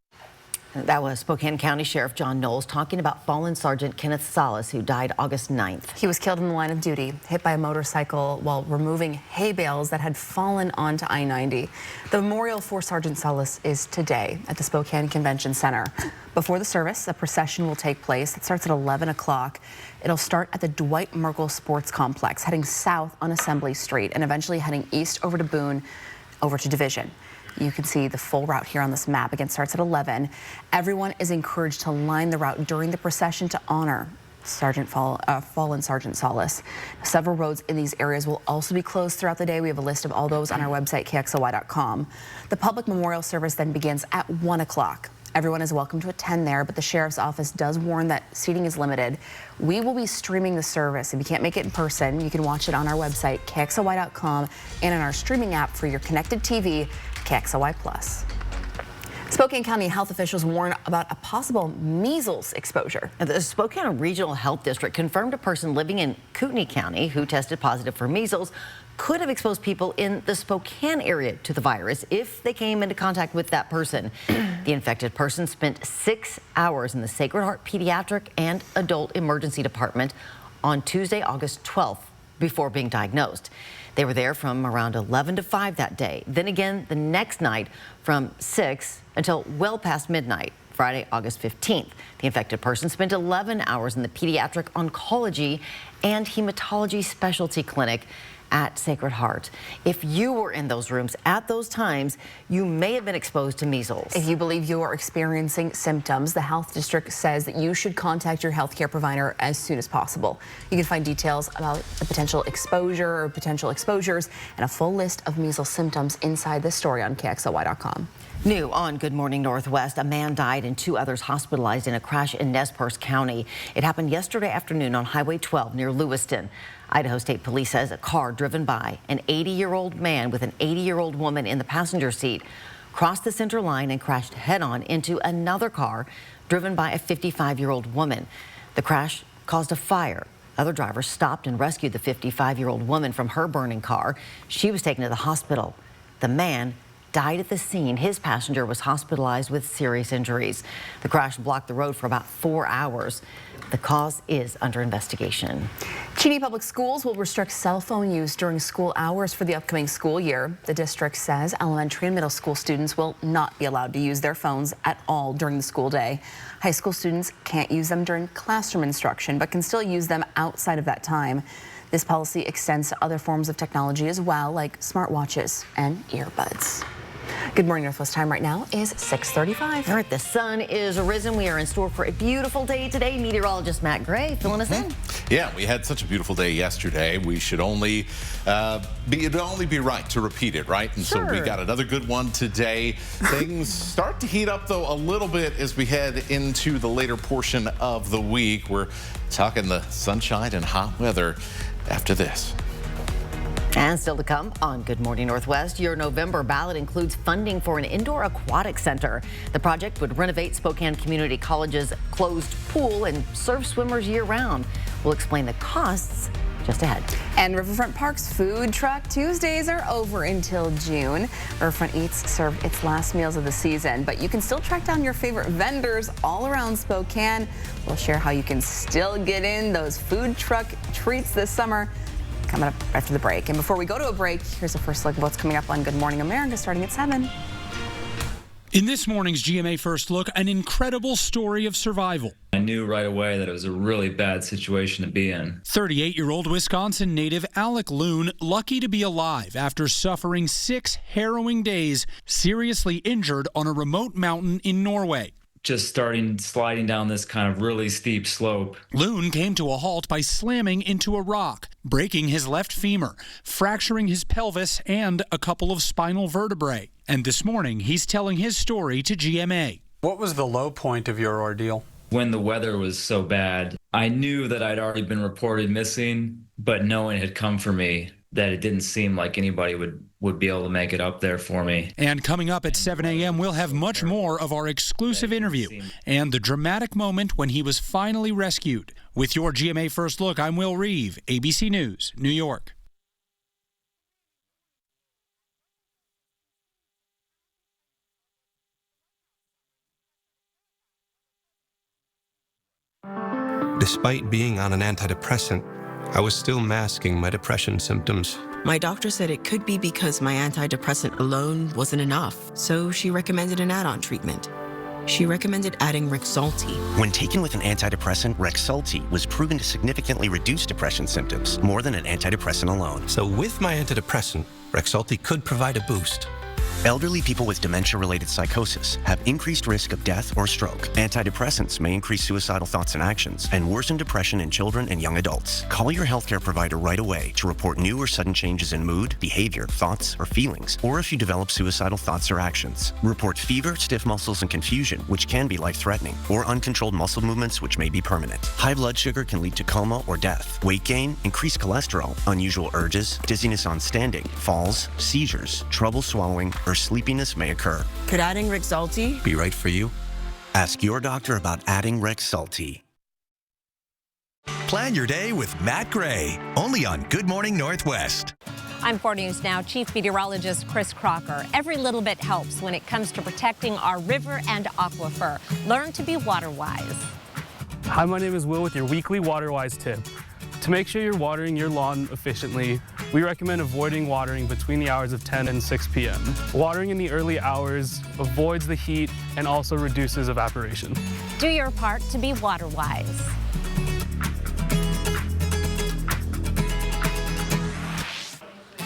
That was Spokane County Sheriff John Knowles talking about fallen Sergeant Kenneth Salas, who died August 9th. He was killed in the line of duty, hit by a motorcycle while removing hay bales that had fallen onto I-90. The memorial for Sergeant Salas is today at the Spokane Convention Center. Before the service, a procession will take place. It starts at 11 o'clock. It'll start at the Dwight Merkel Sports Complex, heading south on Assembly Street and eventually heading east over to Boone, over to Division. You can see the full route here on this map. Again, starts at 11. Everyone is encouraged to line the route during the procession to honor fallen Sergeant Salas. Several roads in these areas will also be closed throughout the day. We have a list of all those on our website, KXLY.com. The public memorial service then begins at 1 o'clock. Everyone is welcome to attend there, but the Sheriff's Office does warn that seating is limited. We will be streaming the service. If you can't make it in person, you can watch it on our website, KXLY.com, and on our streaming app for your connected TV, KXLY Plus. Spokane County health officials warn about a possible measles exposure. The Spokane Regional Health District confirmed a person living in Kootenai County who tested positive for measles could have exposed people in the Spokane area to the virus if they came into contact with that person. The infected person spent 6 hours in the Sacred Heart Pediatric and Adult Emergency Department on Tuesday, August 12th, before being diagnosed. They were there from around 11 to 5 that day. Then again the next night from 6 until well past midnight, Friday, August 15th. The infected person spent 11 hours in the Pediatric Oncology and Hematology Specialty Clinic at Sacred Heart. If you were in those rooms at those times, you may have been exposed to measles. If you believe you are experiencing symptoms, the health district says that you should contact your healthcare provider as soon as possible. You can find details about the potential exposure or potential exposures and a full list of measles symptoms inside this story on KXLY.com. New on Good Morning Northwest, a man died and 2 others hospitalized in a crash in Nez Perce County. It happened yesterday afternoon on Highway 12 near Lewiston. Idaho State Police says a car driven by an 80-year-old man with an 80-year-old woman in the passenger seat crossed the center line and crashed head-on into another car driven by a 55-year-old woman. The crash caused a fire. Other drivers stopped and rescued the 55-year-old woman from her burning car. She was taken to the hospital. The man died at the scene. His passenger was hospitalized with serious injuries. The crash blocked the road for about 4 hours. The cause is under investigation. Cheney Public Schools will restrict cell phone use during school hours for the upcoming school year. The district says elementary and middle school students will not be allowed to use their phones at all during the school day. High school students can't use them during classroom instruction, but can still use them outside of that time. This policy extends to other forms of technology as well, like smartwatches and earbuds. Good morning, Northwest time right now is 6:35. All right, the sun is risen. We are in store for a beautiful day today. Meteorologist Matt Gray filling us in. Yeah, we had such a beautiful day yesterday. We should it'd only be right to repeat it, right? And so we got another good one today. Things start to heat up, though, a little bit as we head into the later portion of the week. We're talking the sunshine and hot weather after this. And still to come on Good Morning Northwest, your November ballot includes funding for an indoor aquatic center. The project would renovate Spokane Community College's closed pool and serve swimmers year-round. We'll explain the costs just ahead. And Riverfront Park's Food Truck Tuesdays are over until June. Riverfront Eats served its last meals of the season, but you can still track down your favorite vendors all around Spokane. We'll share how you can still get in those food truck treats this summer. Coming up after the break. And before we go to a break, here's a first look at what's coming up on Good Morning America starting at 7. In this morning's GMA First Look, an incredible story of survival. I knew right away that it was a really bad situation to be in. 38-year-old Wisconsin native Alec Loon, lucky to be alive after suffering 6 harrowing days, seriously injured on a remote mountain in Norway. Just sliding down this kind of really steep slope. Loon came to a halt by slamming into a rock, breaking his left femur, fracturing his pelvis and a couple of spinal vertebrae. And this morning, he's telling his story to GMA. What was the low point of your ordeal? When the weather was so bad, I knew that I'd already been reported missing, but no one had come for me, that it didn't seem like anybody would be able to make it up there for me. And coming up at 7 a.m., we'll have much more of our exclusive interview and the dramatic moment when he was finally rescued. With your GMA First Look, I'm Will Reeve, ABC News, New York. Despite being on an antidepressant, I was still masking my depression symptoms. My doctor said it could be because my antidepressant alone wasn't enough, so she recommended an add-on treatment. She recommended adding Rexulti. When taken with an antidepressant, Rexulti was proven to significantly reduce depression symptoms, more than an antidepressant alone. So with my antidepressant, Rexulti could provide a boost. Elderly people with dementia-related psychosis have increased risk of death or stroke. Antidepressants may increase suicidal thoughts and actions and worsen depression in children and young adults. Call your healthcare provider right away to report new or sudden changes in mood, behavior, thoughts, or feelings, or if you develop suicidal thoughts or actions. Report fever, stiff muscles, and confusion, which can be life-threatening, or uncontrolled muscle movements, which may be permanent. High blood sugar can lead to coma or death. Weight gain, increased cholesterol, unusual urges, dizziness on standing, falls, seizures, trouble swallowing, or sleepiness may occur. Could adding Rexulti be right for you? Ask your doctor about adding Rexulti. Plan your day with Matt Gray, only on Good Morning Northwest. I'm 4 News Now Chief Meteorologist Chris Crocker. Every little bit helps when it comes to protecting our river and aquifer. Learn to be water wise. Hi, my name is Will with your weekly Water Wise tip. To make sure you're watering your lawn efficiently, we recommend avoiding watering between the hours of 10 and 6 p.m. Watering in the early hours avoids the heat and also reduces evaporation. Do your part to be water wise.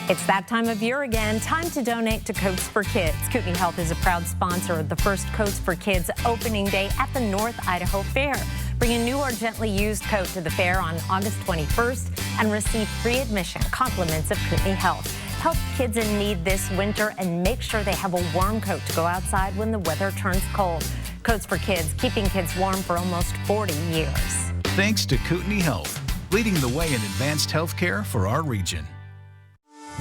It's that time of year again. Time to donate to Coats for Kids. Kootenai Health is a proud sponsor of the first Coats for Kids opening day at the North Idaho Fair. Bring a new or gently used coat to the fair on August 21st and receive free admission, compliments of Kootenai Health. Help kids in need this winter and make sure they have a warm coat to go outside when the weather turns cold. Coats for Kids, keeping kids warm for almost 40 years. Thanks to Kootenai Health. leading the way in advanced healthcare for our region.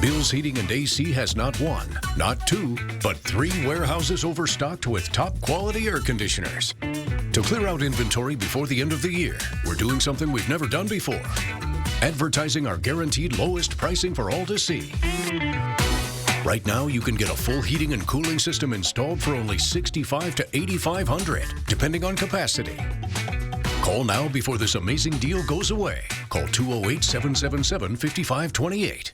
Bill's Heating and AC has not one, not two, but 3 warehouses overstocked with top quality air conditioners. To clear out inventory before the end of the year, we're doing something we've never done before. Advertising our guaranteed lowest pricing for all to see. Right now, you can get a full heating and cooling system installed for only $6,500 to $8,500, depending on capacity. Call now before this amazing deal goes away. Call 208-777-5528.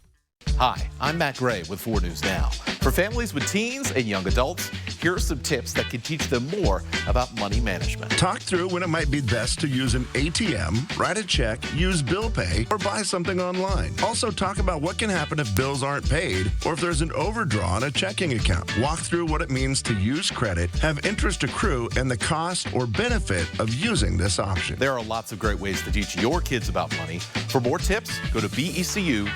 Hi, I'm Matt Gray with 4 News Now. For families with teens and young adults, here are some tips that can teach them more about money management. Talk through when it might be best to use an ATM, write a check, use bill pay, or buy something online. Also talk about what can happen if bills aren't paid or if there's an overdraw on a checking account. Walk through what it means to use credit, have interest accrue, and the cost or benefit of using this option. There are lots of great ways to teach your kids about money. For more tips, go to becu.org.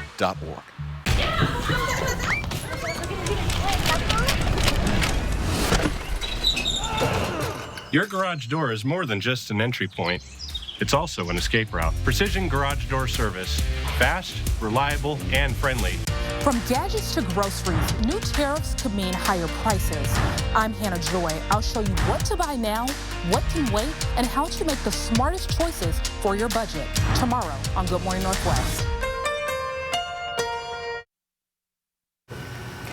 Your garage door is more than just an entry point. It's also an escape route. Precision Garage Door Service. Fast, reliable, and friendly. From gadgets to groceries, new tariffs could mean higher prices. I'm Hannah Joy. I'll show you what to buy now, what can wait, and how to make the smartest choices for your budget. Tomorrow on Good Morning Northwest.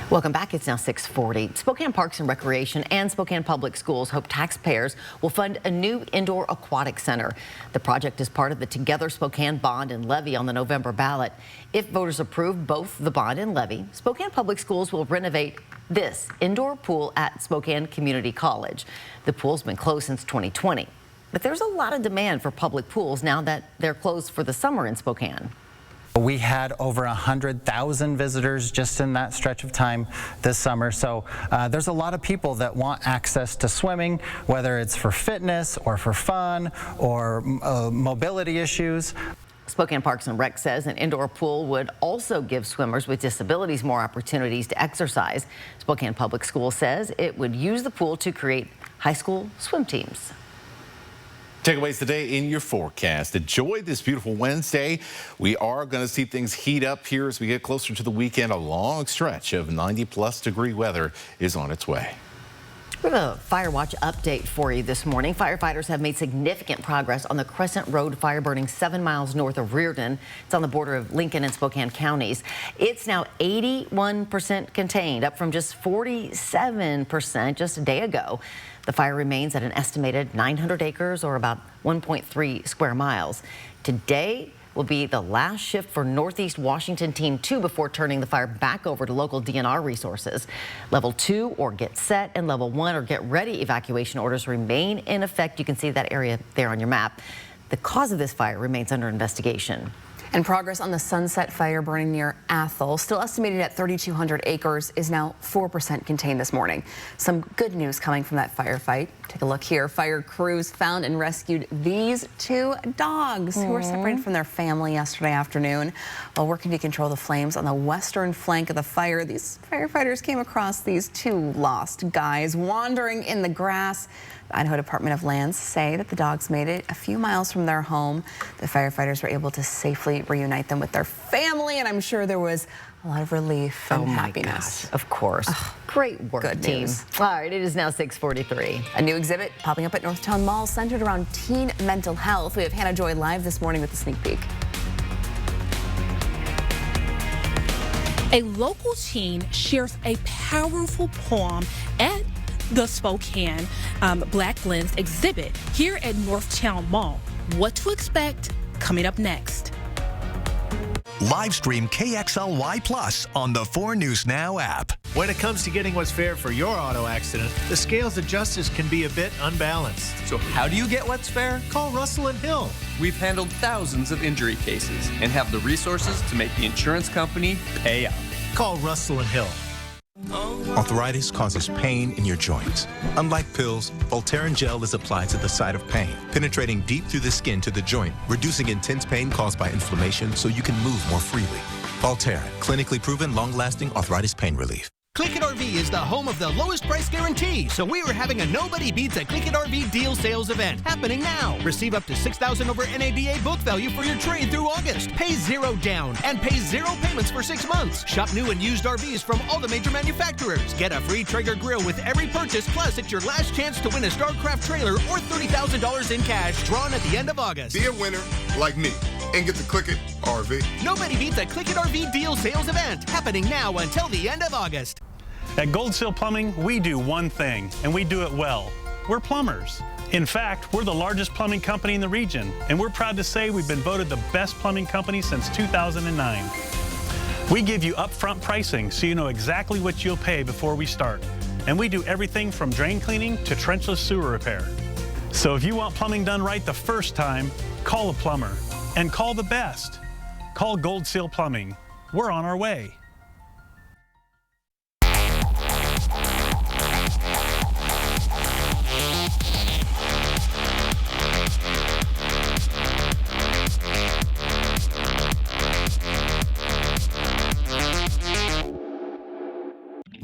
Welcome back. It's now 6:40. Spokane Parks and Recreation and Spokane Public Schools hope taxpayers will fund a new indoor aquatic center. The project is part of the Together Spokane bond and levy on the November ballot. If voters approve both the bond and levy, Spokane Public Schools will renovate this indoor pool at Spokane Community College. The pool's been closed since 2020, but there's a lot of demand for public pools now that they're closed for the summer in Spokane. We had over 100,000 visitors just in that stretch of time this summer. So there's a lot of people that want access to swimming, whether it's for fitness or for fun or mobility issues. Spokane Parks and Rec says an indoor pool would also give swimmers with disabilities more opportunities to exercise. Spokane Public Schools says it would use the pool to create high school swim teams. Takeaways today in your forecast. Enjoy this beautiful Wednesday. We are going to see things heat up here as we get closer to the weekend. A long stretch of 90-plus degree weather is on its way. We have a Fire Watch update for you this morning. Firefighters have made significant progress on the Crescent Road fire burning 7 miles north of Reardon. It's on the border of Lincoln and Spokane counties. It's now 81% contained, up from just 47% just a day ago. The fire remains at an estimated 900 acres or about 1.3 square miles. Today will be the last shift for Northeast Washington Team 2 before turning the fire back over to local DNR resources. Level 2 or get set and level 1 or get ready evacuation orders remain in effect. You can see that area there on your map. The cause of this fire remains under investigation. And progress on the Sunset fire burning near Athol, still estimated at 3,200 acres, is now 4% contained this morning. Some good news coming from that firefight. Take a look here. Fire crews found and rescued these 2 dogs who were separated from their family yesterday afternoon. While working to control the flames on the western flank of the fire, these firefighters came across these 2 lost guys wandering in the grass. The Idaho Department of Lands say that the dogs made it a few miles from their home. The firefighters were able to safely reunite them with their family, and I'm sure there was a lot of relief and happiness. Of course. Great work, Good team. news. All right, it is now 6:43. A new exhibit popping up at Northtown Mall centered around teen mental health. We have Hannah Joy live this morning with a sneak peek. A local teen shares a powerful poem at the Spokane Black Lens exhibit here at Northtown Mall. What to expect coming up next. Live stream KXLY Plus on the 4 News Now app. When it comes to getting what's fair for your auto accident, the scales of justice can be a bit unbalanced. So how do you get what's fair? Call Russell and Hill. We've handled thousands of injury cases and have the resources to make the insurance company pay out. Call Russell and Hill. Arthritis causes pain in your joints. Unlike pills, Voltaren gel is applied to the site of pain, penetrating deep through the skin to the joint, reducing intense pain caused by inflammation so you can move more freely. Voltaren, clinically proven long-lasting arthritis pain relief. Click It RV is the home of the lowest price guarantee, so we are having a nobody beats a Click It RV deal sales event happening now. Receive up to $6,000 over NADA book value for your trade through August. Pay $0 down and pay 0 payments for 6 months. Shop new and used RVs from all the major manufacturers. Get a free Traeger grill with every purchase, plus it's your last chance to win a StarCraft trailer or $30,000 in cash drawn at the end of August. Be a winner like me and get the Click It RV. Nobody beats a Click It RV deal sales event happening now until the end of August. At Gold Seal Plumbing, we do one thing, and we do it well. We're plumbers. In fact, we're the largest plumbing company in the region, and we're proud to say we've been voted the best plumbing company since 2009. We give you upfront pricing so you know exactly what you'll pay before we start. And we do everything from drain cleaning to trenchless sewer repair. So if you want plumbing done right the first time, call a plumber. And call the best. Call Gold Seal Plumbing. We're on our way.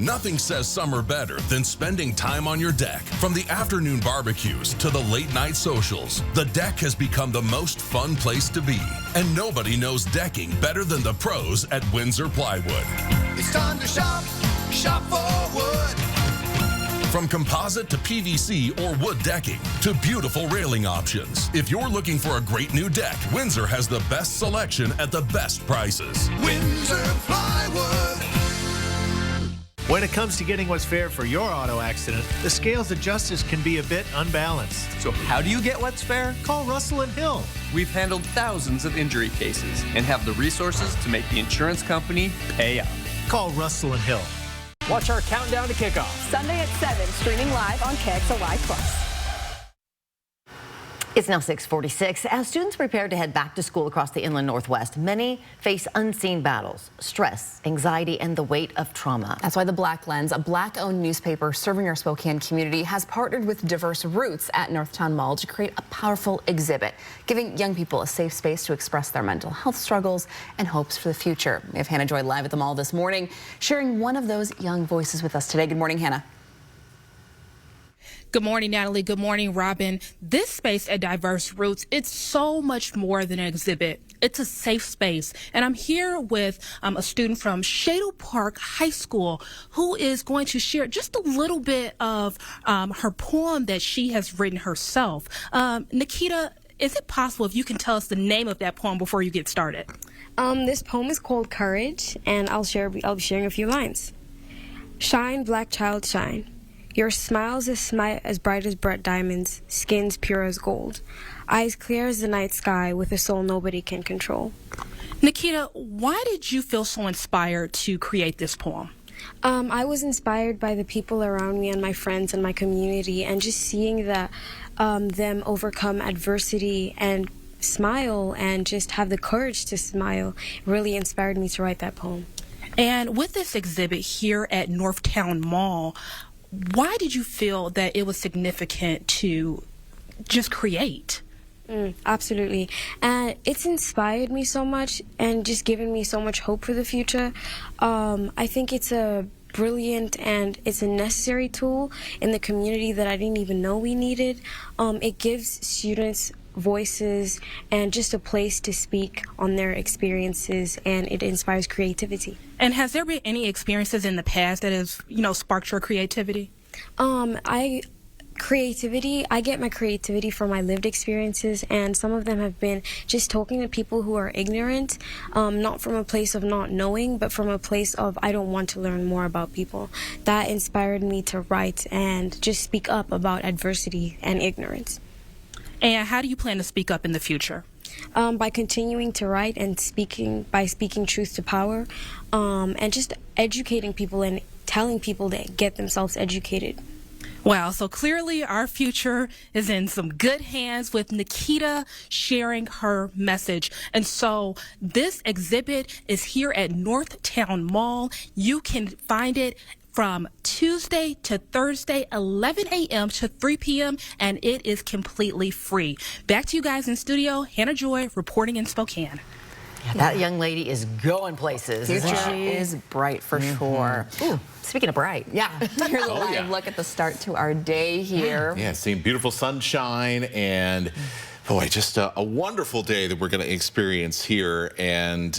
Nothing says summer better than spending time on your deck. From the afternoon barbecues to the late night socials, the deck has become the most fun place to be. And nobody knows decking better than the pros at Windsor Plywood. It's time to shop, shop for wood. From composite to PVC or wood decking to beautiful railing options. If you're looking for a great new deck, Windsor has the best selection at the best prices. Windsor Plywood. When it comes to getting what's fair for your auto accident, the scales of justice can be a bit unbalanced. So how do you get what's fair? Call Russell and Hill. We've handled thousands of injury cases and have the resources to make the insurance company pay up. Call Russell and Hill. Watch our countdown to kickoff. Sunday at 7, streaming live on KXLY+. It's now 6:46. As students prepare to head back to school across the inland Northwest, many face unseen battles, stress, anxiety, and the weight of trauma. That's why the Black Lens, a Black-owned newspaper serving our Spokane community, has partnered with Diverse Roots at Northtown Mall to create a powerful exhibit, giving young people a safe space to express their mental health struggles and hopes for the future. We have Hannah Joy live at the mall this morning, sharing one of those young voices with us today. Good morning, Hannah. Good morning, Natalie. Good morning, Robin. This space at Diverse Roots, it's so much more than an exhibit. It's a safe space. And I'm here with a student from Shadle Park High School who is going to share just a little bit of her poem that she has written herself. Nikita, is it possible if you can tell us the name of that poem before you get started? This poem is called Courage, and I'll be sharing a few lines. Shine, black child, shine. Your smile's as bright as bright diamonds, skin's pure as gold, eyes clear as the night sky with a soul nobody can control. Nikita, why did you feel so inspired to create this poem? I was inspired by the people around me and my friends and my community, and just seeing that them overcome adversity and smile and just have the courage to smile really inspired me to write that poem. And with this exhibit here at Northtown Mall, why did you feel that it was significant to just create? Absolutely. And it's inspired me so much and just given me so much hope for the future. I think it's a brilliant and it's a necessary tool in the community that I didn't even know we needed. It gives students voices and just a place to speak on their experiences, and it inspires creativity. And has there been any experiences in the past that has, sparked your creativity? I get my creativity from my lived experiences, and some of them have been just talking to people who are ignorant, not from a place of not knowing, but from a place of I don't want to learn more about people. That inspired me to write and just speak up about adversity and ignorance. And how do you plan to speak up in the future? By continuing to write and speaking truth to power, and just educating people and telling people to get themselves educated. Wow, so clearly our future is in some good hands with Nikita sharing her message. And so this exhibit is here at Northtown Mall. You can find it from Tuesday to Thursday, 11 a.m. to 3 p.m., and it is completely free. Back to you guys in studio. Hannah Joy reporting in Spokane. That young lady is going places, isn't Future she? is bright for sure. Ooh, speaking of bright. Yeah, here's a live look at the start to our day here. Yeah, seeing beautiful sunshine and, boy, just a wonderful day that we're going to experience here. And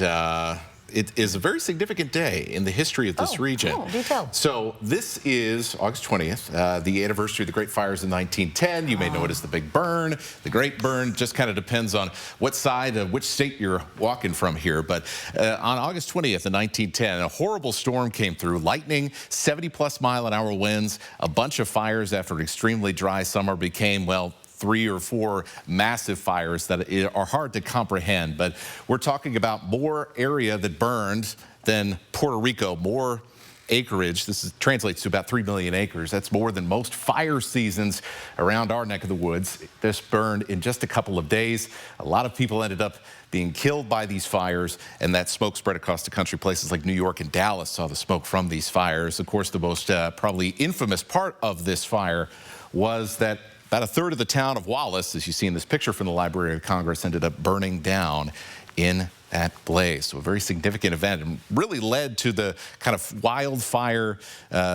it is a very significant day in the history of this region. Cool. Do tell. So this is August 20th, the anniversary of the Great Fires in 1910. You may know it as the Big Burn. The Great Burn just kind of depends on what side of which state you're walking from here. But on August 20th of 1910, a horrible storm came through. Lightning, 70+ mile-an-hour winds, a bunch of fires after an extremely dry summer became, well, 3 or 4 massive fires that are hard to comprehend. But we're talking about more area that burned than Puerto Rico, more acreage. This translates to about 3 million acres. That's more than most fire seasons around our neck of the woods. This burned in just a couple of days. A lot of people ended up being killed by these fires, and that smoke spread across the country. Places like New York and Dallas saw the smoke from these fires. Of course, the most probably infamous part of this fire was that about a third of the town of Wallace, as you see in this picture from the Library of Congress, ended up burning down in that blaze. So a very significant event, and really led to the kind of wildfire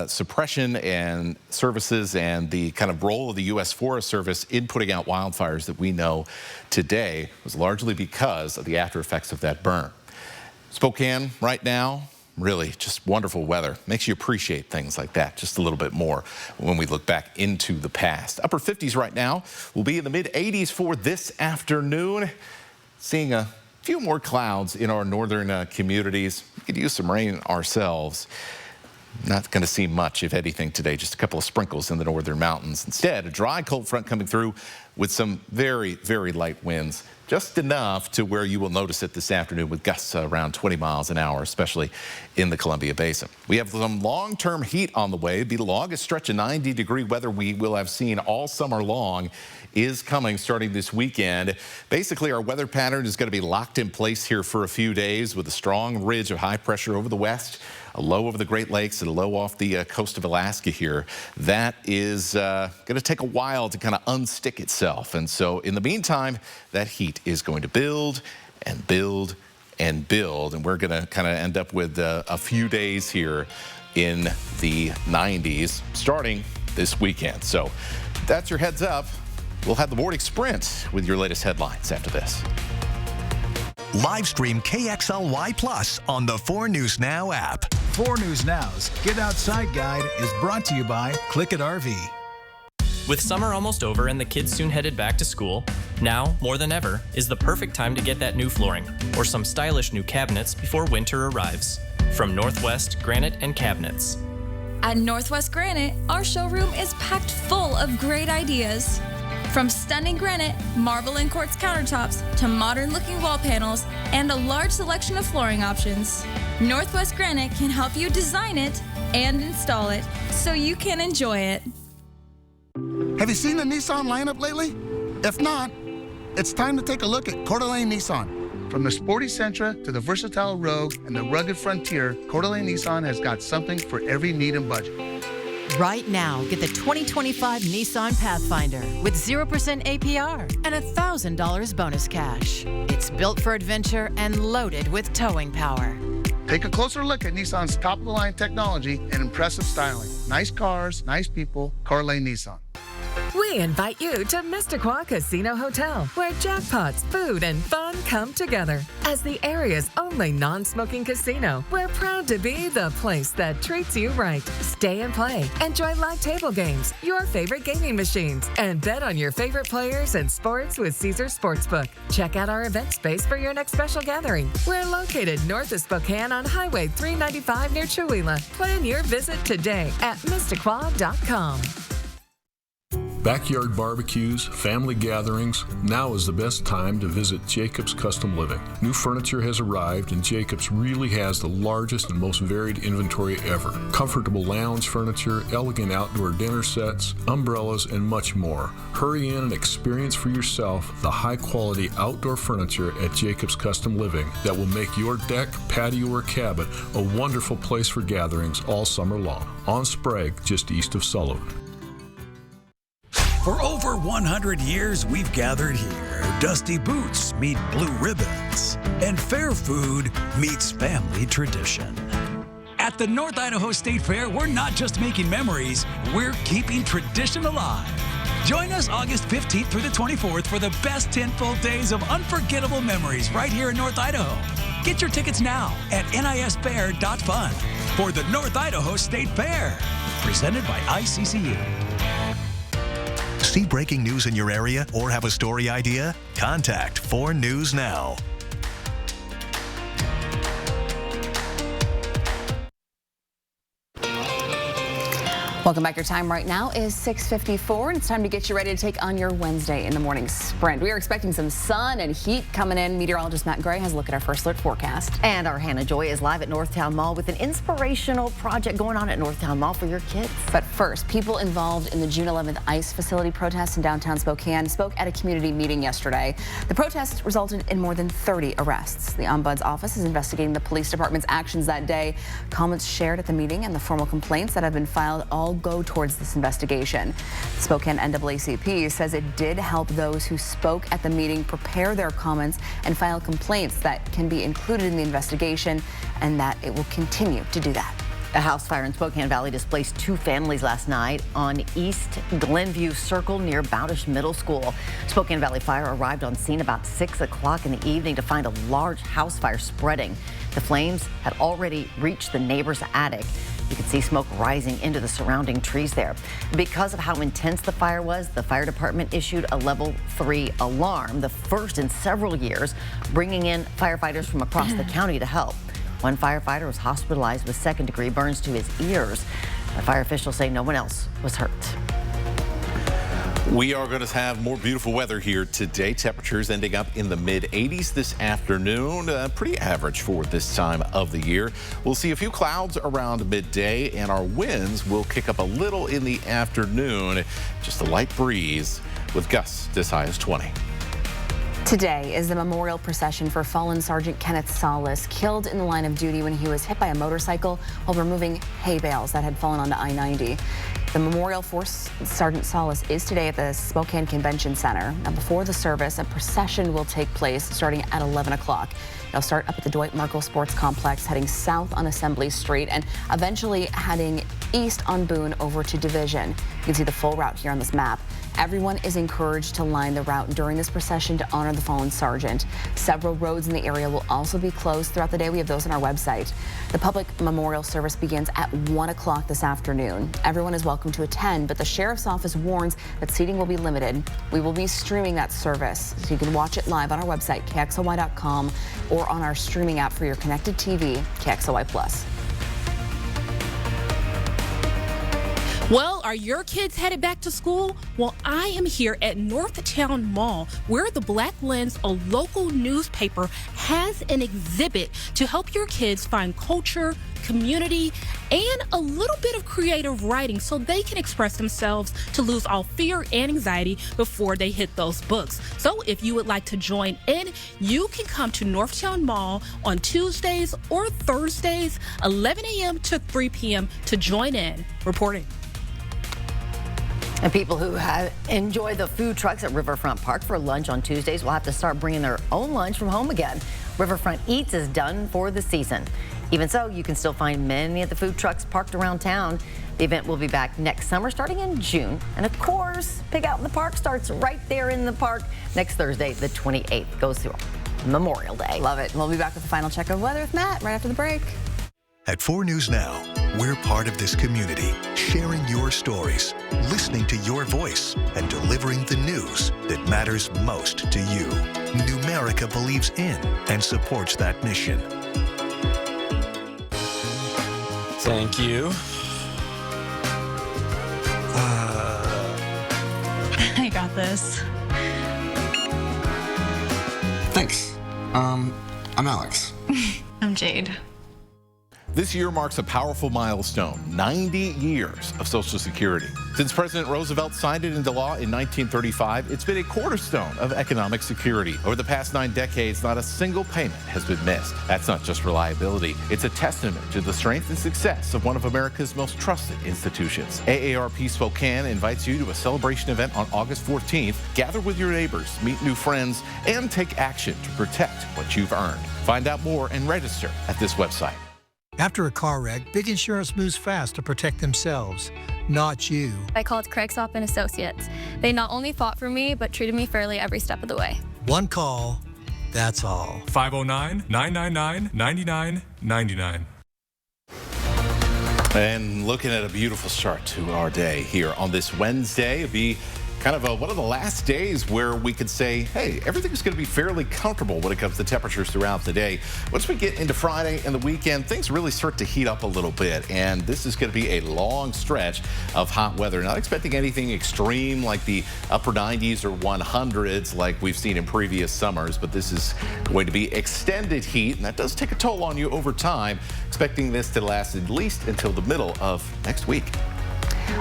suppression and services and the kind of role of the U.S. Forest Service in putting out wildfires that we know today was largely because of the after effects of that burn. Spokane right now, really just wonderful weather. Makes you appreciate things like that just a little bit more when we look back into the past. Upper 50s right now. We'll be in the mid 80s for this afternoon. Seeing a few more clouds in our northern communities. We could use some rain ourselves. Not going to see much, if anything, today. Just a couple of sprinkles in the northern mountains. Instead, a dry cold front coming through with some very, very light winds. Just enough to where you will notice it this afternoon with gusts around 20 miles an hour, especially in the Columbia Basin. We have some long-term heat on the way. It'll be the longest stretch of 90-degree weather we will have seen all summer long is coming starting this weekend. Basically, our weather pattern is going to be locked in place here for a few days with a strong ridge of high pressure over the west, a low over the Great Lakes, and a low off the coast of Alaska here. That is going to take a while to kind of unstick itself. And so in the meantime, that heat is going to build and build and build. And we're going to kind of end up with a few days here in the 90s starting this weekend. So that's your heads up. We'll have the morning sprint with your latest headlines after this. Live stream KXLY Plus on the 4 News Now app. 4 News Now's Get Outside Guide is brought to you by Click It RV. With summer almost over and the kids soon headed back to school, now, more than ever, is the perfect time to get that new flooring or some stylish new cabinets before winter arrives. From Northwest Granite and Cabinets. At Northwest Granite, our showroom is packed full of great ideas. From stunning granite, marble and quartz countertops, to modern-looking wall panels, and a large selection of flooring options. Northwest Granite can help you design it and install it so you can enjoy it. Have you seen the Nissan lineup lately? If not, it's time to take a look at Coeur d'Alene Nissan. From the sporty Sentra to the versatile Rogue and the rugged Frontier, Coeur d'Alene Nissan has got something for every need and budget. Right now, get the 2025 Nissan Pathfinder with 0% APR and $1,000 bonus cash. It's built for adventure and loaded with towing power. Take a closer look at Nissan's top-of-the-line technology and impressive styling. Nice cars, nice people, Coeur d'Alene Nissan. We invite you to Missisquoi Casino Hotel, where jackpots, food, and fun come together. As the area's only non-smoking casino, we're proud to be the place that treats you right. Stay and play, enjoy live table games, your favorite gaming machines, and bet on your favorite players and sports with Caesars Sportsbook. Check out our event space for your next special gathering. We're located north of Spokane on Highway 395 near Chewelah. Plan your visit today at Missisquoi.com. Backyard barbecues, family gatherings, now is the best time to visit Jacobs Custom Living. New furniture has arrived and Jacobs really has the largest and most varied inventory ever. Comfortable lounge furniture, elegant outdoor dinner sets, umbrellas, and much more. Hurry in and experience for yourself the high-quality outdoor furniture at Jacobs Custom Living that will make your deck, patio, or cabin a wonderful place for gatherings all summer long. On Sprague, just east of Sullivan. For over 100 years, we've gathered here. Dusty boots meet blue ribbons. And fair food meets family tradition. At the North Idaho State Fair, we're not just making memories, we're keeping tradition alive. Join us August 15th through the 24th for the best 10 full days of unforgettable memories right here in North Idaho. Get your tickets now at nisfair.fun for the North Idaho State Fair, presented by ICCU. See breaking news in your area or have a story idea? Contact 4 News Now. Welcome back. Your time right now is 6:54, and it's time to get you ready to take on your Wednesday in the morning sprint. We are expecting some sun and heat coming in. Meteorologist Matt Gray has a look at our first alert forecast. And our Hannah Joy is live at Northtown Mall with an inspirational project going on at Northtown Mall for your kids. But first, people involved in the June 11th ICE facility protest in downtown Spokane spoke at a community meeting yesterday. The protest resulted in more than 30 arrests. The Ombuds office is investigating the police department's actions that day. Comments shared at the meeting and the formal complaints that have been filed all go towards this investigation. The Spokane NAACP says it did help those who spoke at the meeting prepare their comments and file complaints that can be included in the investigation, and that it will continue to do that. A house fire in Spokane Valley displaced 2 families last night on East Glenview Circle near Bowdish Middle School. Spokane Valley Fire arrived on scene about 6 o'clock in the evening to find a large house fire spreading. The flames had already reached the neighbor's attic. You could see smoke rising into the surrounding trees there. Because of how intense the fire was, the fire department issued a level 3 alarm, the first in several years, bringing in firefighters from across the county to help. One firefighter was hospitalized with second-degree burns to his ears. The fire officials say no one else was hurt. We are going to have more beautiful weather here today. Temperatures ending up in the mid-80s this afternoon. Pretty average for this time of the year. We'll see a few clouds around midday, and our winds will kick up a little in the afternoon. Just a light breeze with gusts as high as 20. Today is the memorial procession for fallen Sergeant Kenneth Salas, killed in the line of duty when he was hit by a motorcycle while removing hay bales that had fallen onto I-90. The memorial for Sergeant Salas is today at the Spokane Convention Center. Now, before the service, a procession will take place starting at 11 o'clock. It'll start up at the Dwight Merkle Sports Complex, heading south on Assembly Street, and eventually heading east on Boone over to Division. You can see the full route here on this map. Everyone is encouraged to line the route during this procession to honor the fallen sergeant. Several roads in the area will also be closed throughout the day. We have those on our website. The public memorial service begins at 1 o'clock this afternoon. Everyone is welcome to attend, but the sheriff's office warns that seating will be limited. We will be streaming that service, so you can watch it live on our website, KXLY.com, or on our streaming app for your connected TV, KXLY Plus. Well, are your kids headed back to school? Well, I am here at Northtown Mall, where the Black Lens, a local newspaper, has an exhibit to help your kids find culture, community, and a little bit of creative writing so they can express themselves to lose all fear and anxiety before they hit those books. So if you would like to join in, you can come to Northtown Mall on Tuesdays or Thursdays, 11 a.m. to 3 p.m. to join in. Reporting. And people who enjoy the food trucks at Riverfront Park for lunch on Tuesdays will have to start bringing their own lunch from home again. Riverfront Eats is done for the season. Even so, you can still find many of the food trucks parked around town. The event will be back next summer, starting in June. And of course, Pig Out in the Park starts right there in the park next Thursday, the 28th. Goes through Memorial Day. Love it. We'll be back with the final check of weather with Matt right after the break. At 4 News Now, we're part of this community, sharing your stories, listening to your voice, and delivering the news that matters most to you. Numerica believes in and supports that mission. Thank you. I got this. Thanks. I'm Alex. I'm Jade. This year marks a powerful milestone, 90 years of Social Security. Since President Roosevelt signed it into law in 1935, it's been a cornerstone of economic security. Over the past 9 decades, not a single payment has been missed. That's not just reliability. It's a testament to the strength and success of one of America's most trusted institutions. AARP Spokane invites you to a celebration event on August 14th. Gather with your neighbors, meet new friends, and take action to protect what you've earned. Find out more and register at this website. After a car wreck, Big Insurance moves fast to protect themselves, not you. I called Craigsoft and Associates. They not only fought for me, but treated me fairly every step of the way. One call, that's all. 509-999-9999. And looking at a beautiful start to our day here on this Wednesday. It'll be kind of one of the last days where we could say, hey, everything's going to be fairly comfortable when it comes to temperatures throughout the day. Once we get into Friday and the weekend, things really start to heat up a little bit. And this is going to be a long stretch of hot weather. Not expecting anything extreme like the upper 90s or 100s like we've seen in previous summers, but this is going to be extended heat, and that does take a toll on you over time. Expecting this to last at least until the middle of next week.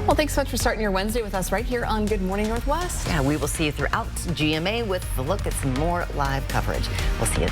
Well, thanks so much for starting your Wednesday with us right here on Good Morning Northwest. Yeah, we will see you throughout GMA with the look at some more live coverage. We'll see you.